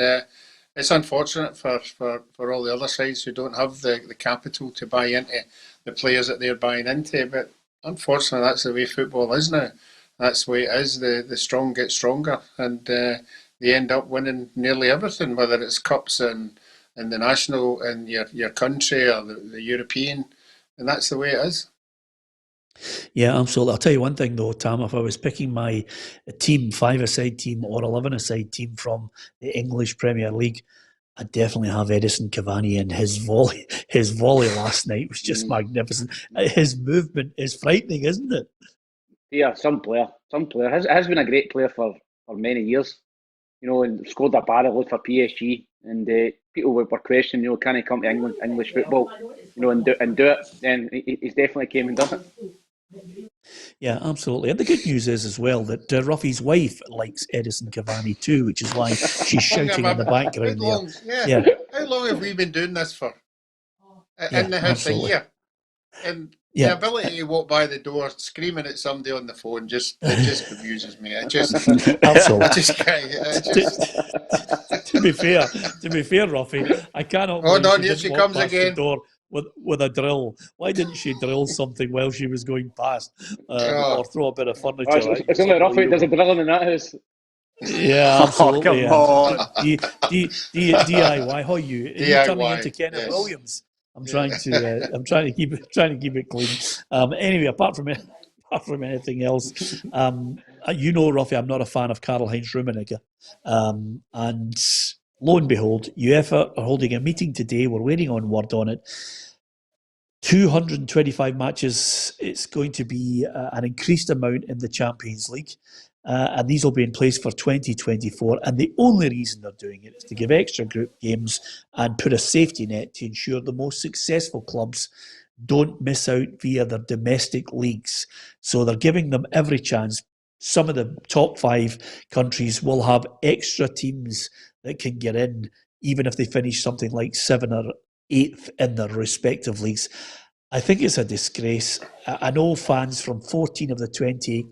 it's unfortunate for all the other sides who don't have the capital to buy into the players that they're buying into. But unfortunately, that's the way football is now. That's the way it is. The strong get stronger, and they end up winning nearly everything, whether it's cups and the national and your country or the European, and that's the way it is. Yeah, absolutely. I'll tell you one thing though, Tam, if I was picking my team, 5-a-side team or 11-a-side team from the English Premier League, I'd definitely have Edison Cavani, and his volley. His volley last night was just magnificent. His movement is frightening, isn't it? Yeah, some player has been a great player for many years. You know, and scored a barrel for PSG, and people were questioning, you know, can he come to English football, you know, and do it? Then he's definitely came and done it. Yeah, absolutely. And the good news is as well that Roughie's wife likes Edison Cavani too, which is why she's shouting in the background there. How long have we been doing this for? In the house absolutely. a year. And the ability to walk by the door screaming at somebody on the phone just amuses me. It just absolutely. To be fair, Roughie, I cannot. Hold on, here she comes again. The door with a drill. Why didn't she drill something while she was going past, or throw a bit of furniture? It's only Roughie. There's a drilling in that house. Yeah, absolutely. Oh, come on. DIY. How are you? DIY, You're turning into Kenneth Williams. I'm trying to keep it clean. Anyway, apart from anything else, you know, Roughie, I'm not a fan of Karl-Heinz Rummenigge, and lo and behold, UEFA are holding a meeting today. We're waiting on word on it. 225 matches. It's going to be an increased amount in the Champions League. And these will be in place for 2024. And the only reason they're doing it is to give extra group games and put a safety net to ensure the most successful clubs don't miss out via their domestic leagues. So they're giving them every chance. Some of the top 5 countries will have extra teams that can get in, even if they finish something like 7th or 8th in their respective leagues. I think it's a disgrace. I know fans from 14 of the 28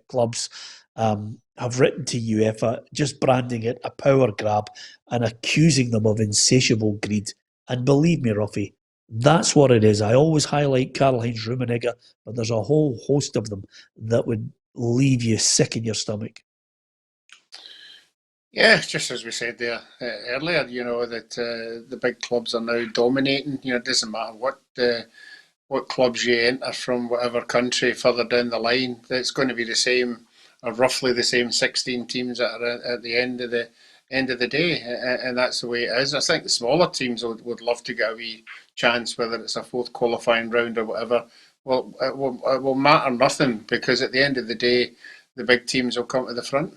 clubs have written to UEFA, just branding it a power grab and accusing them of insatiable greed. And believe me, Roughie, that's what it is. I always highlight Karl-Heinz Rummenigge, but there's a whole host of them that would leave you sick in your stomach. Yeah, just as we said there earlier, you know, that the big clubs are now dominating. You know, it doesn't matter what clubs you enter from whatever country further down the line. It's going to be the same, or roughly the same 16 teams that are at the end of the day, and that's the way it is. I think the smaller teams would love to get a wee chance, whether it's a 4th qualifying round or whatever. Well, it will matter nothing, because at the end of the day, the big teams will come to the front.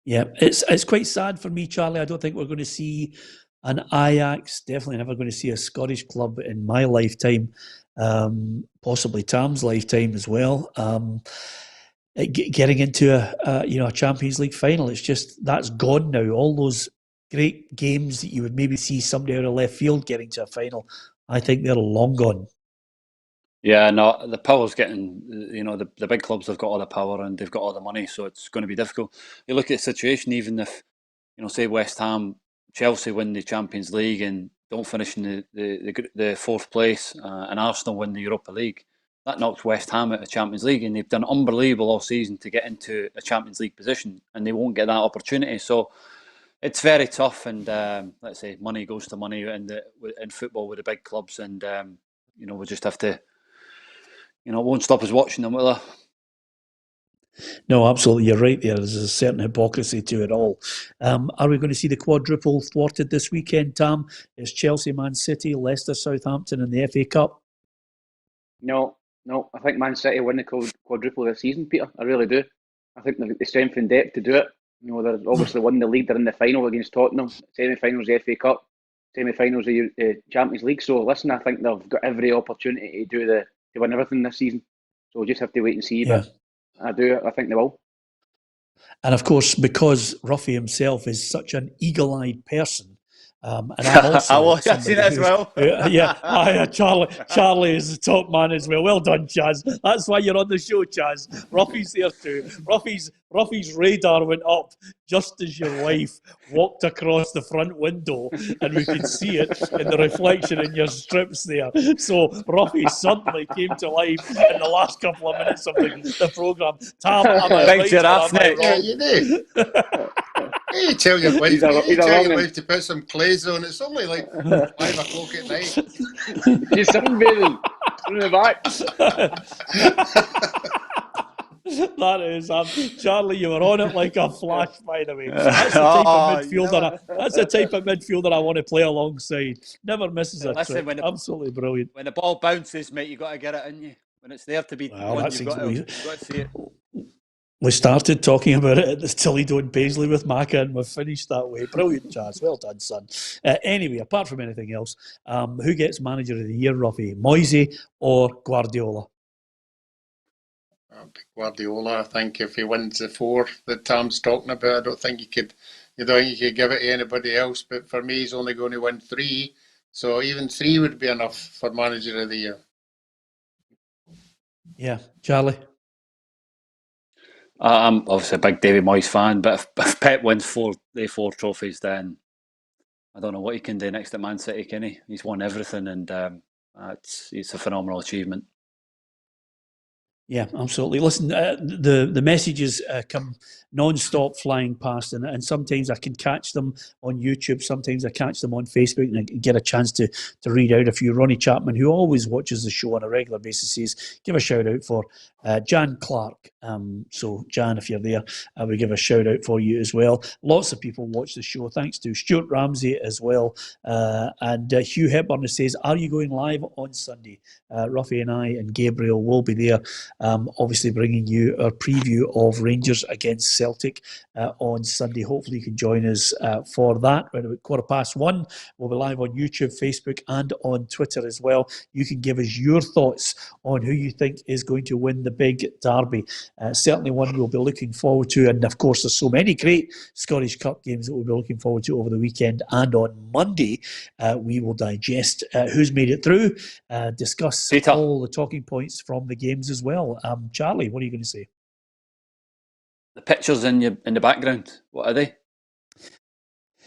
Yeah, it's quite sad for me, Charlie. I don't think we're going to see an Ajax. Definitely never going to see a Scottish club in my lifetime. Possibly Tam's lifetime as well. Getting into a Champions League final. It's just, that's gone now. All those great games that you would maybe see somebody out of left field getting to a final, I think they're long gone. Yeah, no, the power's getting, you know, the big clubs have got all the power and they've got all the money, so it's going to be difficult. You look at the situation, even if, you know, say West Ham, Chelsea win the Champions League and don't finish in the 4th place, and Arsenal win the Europa League, that knocks West Ham out of the Champions League, and they've done unbelievable all season to get into a Champions League position, and they won't get that opportunity. So it's very tough, and let's say money goes to money in football with the big clubs, and you know, we just have to. You know, it won't stop us watching them, will it? No, absolutely. You're right there. There's a certain hypocrisy to it all. Are we going to see the quadruple thwarted this weekend, Tam? It's Chelsea, Man City, Leicester, Southampton in the FA Cup? No. I think Man City win the quadruple this season, Peter. I really do. I think they've got the strength and depth to do it. You know, they're obviously won the league. They're in the final against Tottenham. Semi-finals the FA Cup. Semi-finals the Champions League. So, listen, I think they've got every opportunity to win everything this season. So we'll just have to wait and see. Yeah. But I think they will. And of course, because Roughie himself is such an eagle-eyed person, and I'm also I've seen it as well. Charlie is the top man as well. Well done, Chaz. That's why you're on the show, Chaz. Roughie's there too. Roughie's radar went up just as your wife walked across the front window, and we could see it in the reflection in your strips there. So Roughie suddenly came to life in the last couple of minutes of the programme. Tam, am I right or am I wrong? Yeah, you do. You tell your wife, to put some clays on. It's only like 5 o'clock at night. You're sunbathing. In the back. That is, Charlie, you were on it like a flash, by the way. That's the type of midfielder. That's the type of midfielder I want to play alongside. Never misses a trick. Absolutely brilliant. When the ball bounces, mate, you got to get it in you. When it's there to be won, you've got to see it. We started talking about it at the Toledo and Paisley with Macca, and we've finished that way. Brilliant, Chaz. Well done, son. Anyway, apart from anything else, who gets Manager of the Year, Roughie? Moisey or Guardiola? Guardiola, I think, if he wins the 4 that Tam's talking about, I don't think you could give it to anybody else. But for me, he's only going to win 3, so even 3 would be enough for Manager of the Year. Yeah, Charlie. I'm obviously a big David Moyes fan, but if Pep wins 4 trophies, then I don't know what he can do next at Man City, can he? He's won everything, and it's a phenomenal achievement. Yeah, absolutely. Listen, the messages come non-stop flying past, and sometimes I can catch them on YouTube, sometimes I catch them on Facebook, and I get a chance to read out a few. Ronnie Chapman, who always watches the show on a regular basis, says, give a shout out for Jan Clark. So, Jan, if you're there, we give a shout out for you as well. Lots of people watch the show, thanks to Stuart Ramsey as well. And Hugh Hepburn says, are you going live on Sunday? Roughie and I and Gabriel will be there. Obviously bringing you our preview of Rangers against Celtic on Sunday. Hopefully you can join us for that. Around about 1:15, we'll be live on YouTube, Facebook and on Twitter as well. You can give us your thoughts on who you think is going to win the big derby. Certainly one we'll be looking forward to, and of course there's so many great Scottish Cup games that we'll be looking forward to over the weekend, and on Monday we will digest who's made it through, discuss all the talking points from the games as well. Charlie, what are you going to say? The pictures in the background, what are they?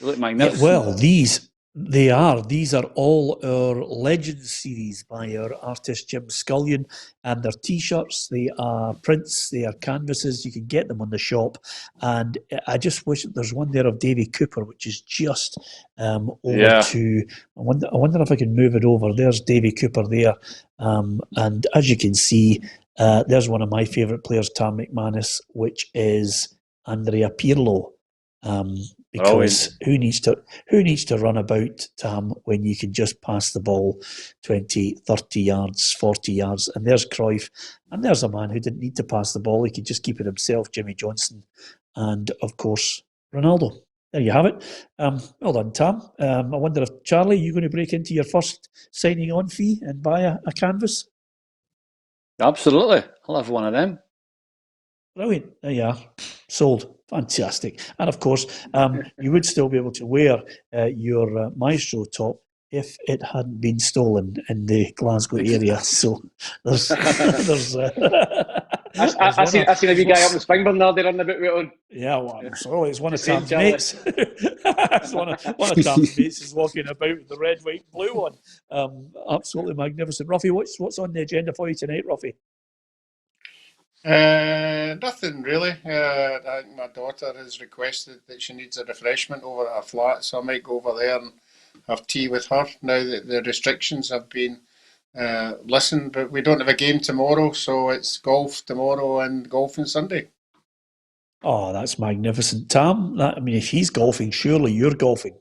They look magnificent. Yeah, well, these are all our Legends series by our artist Jim Scullion, and they're t-shirts, they are prints, they are canvases. You can get them on the shop, and I just wish that there's one there of Davy Cooper, which is just over to. I wonder if I can move it over. There's Davy Cooper there, and as you can see, there's one of my favourite players, Tam McManus, which is Andrea Pirlo. Because who needs to run about, Tam, when you can just pass the ball 20, 30 yards, 40 yards? And there's Cruyff, and there's a man who didn't need to pass the ball. He could just keep it himself, Jimmy Johnson, and, of course, Ronaldo. There you have it. Well done, Tam. I wonder if, Charlie, you're going to break into your first signing on fee and buy a canvas? Absolutely. I'll have one of them. Brilliant. There you are. Sold. Fantastic. And of course, you would still be able to wear your Maestro top if it hadn't been stolen in the Glasgow area. So there's I seen a wee guy up in Springburn there, they running about with on. Yeah, well, I'm sorry, it's one of Tam's mates. It's one of Tam's mates is walking about with the red, white, blue one. Absolutely magnificent. Roughie, what's on the agenda for you tonight, Roughie? Nothing really. I think my daughter has requested that she needs a refreshment over at her flat, so I might go over there and have tea with her now that the restrictions have been listened. But we don't have a game tomorrow, so it's golf tomorrow and golfing Sunday. Oh, that's magnificent, Tam. If he's golfing, surely you're golfing.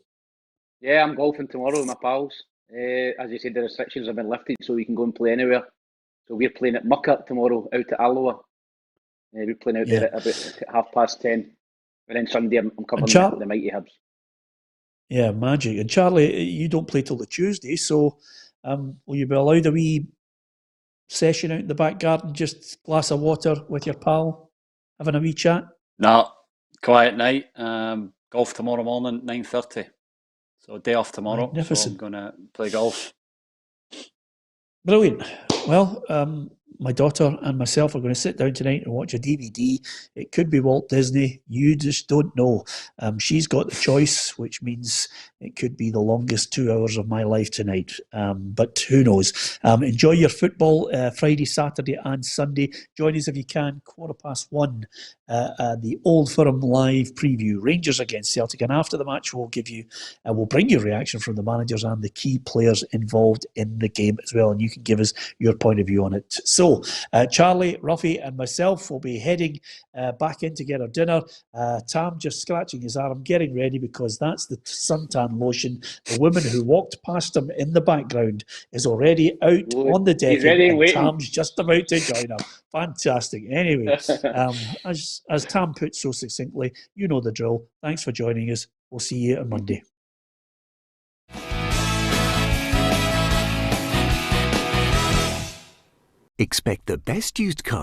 Yeah, I'm golfing tomorrow with my pals. As you said, the restrictions have been lifted, so we can go and play anywhere. So we're playing at Mucka tomorrow, out at Alloa. We're playing out there at about 10:30. And then Sunday, I'm coming with the mighty Hibs. Yeah, magic. And Charlie, you don't play till the Tuesday, so will you be allowed a wee session out in the back garden, just a glass of water with your pal, having a wee chat? No, quiet night. Golf tomorrow morning, 9:30. So day off tomorrow. Magnificent. So I'm going to play golf. Brilliant. Well, my daughter and myself are going to sit down tonight and watch a DVD. It could be Walt Disney. You just don't know. She's got the choice, which means it could be the longest 2 hours of my life tonight. But who knows? Enjoy your football Friday, Saturday and Sunday. Join us if you can, 1:15 the Old Firm live preview, Rangers against Celtic, and after the match we'll bring you a reaction from the managers and the key players involved in the game as well, and you can give us your point of view on it. So Charlie, Roughie and myself will be heading back in to get our dinner. Tam just scratching his arm, getting ready, because that's the suntan lotion. The woman who walked past him in the background is already out on the deck, and Tam's just about to join her. Fantastic. Anyway, as Tam put so succinctly, you know the drill. Thanks for joining us. We'll see you on Monday. Expect the best used car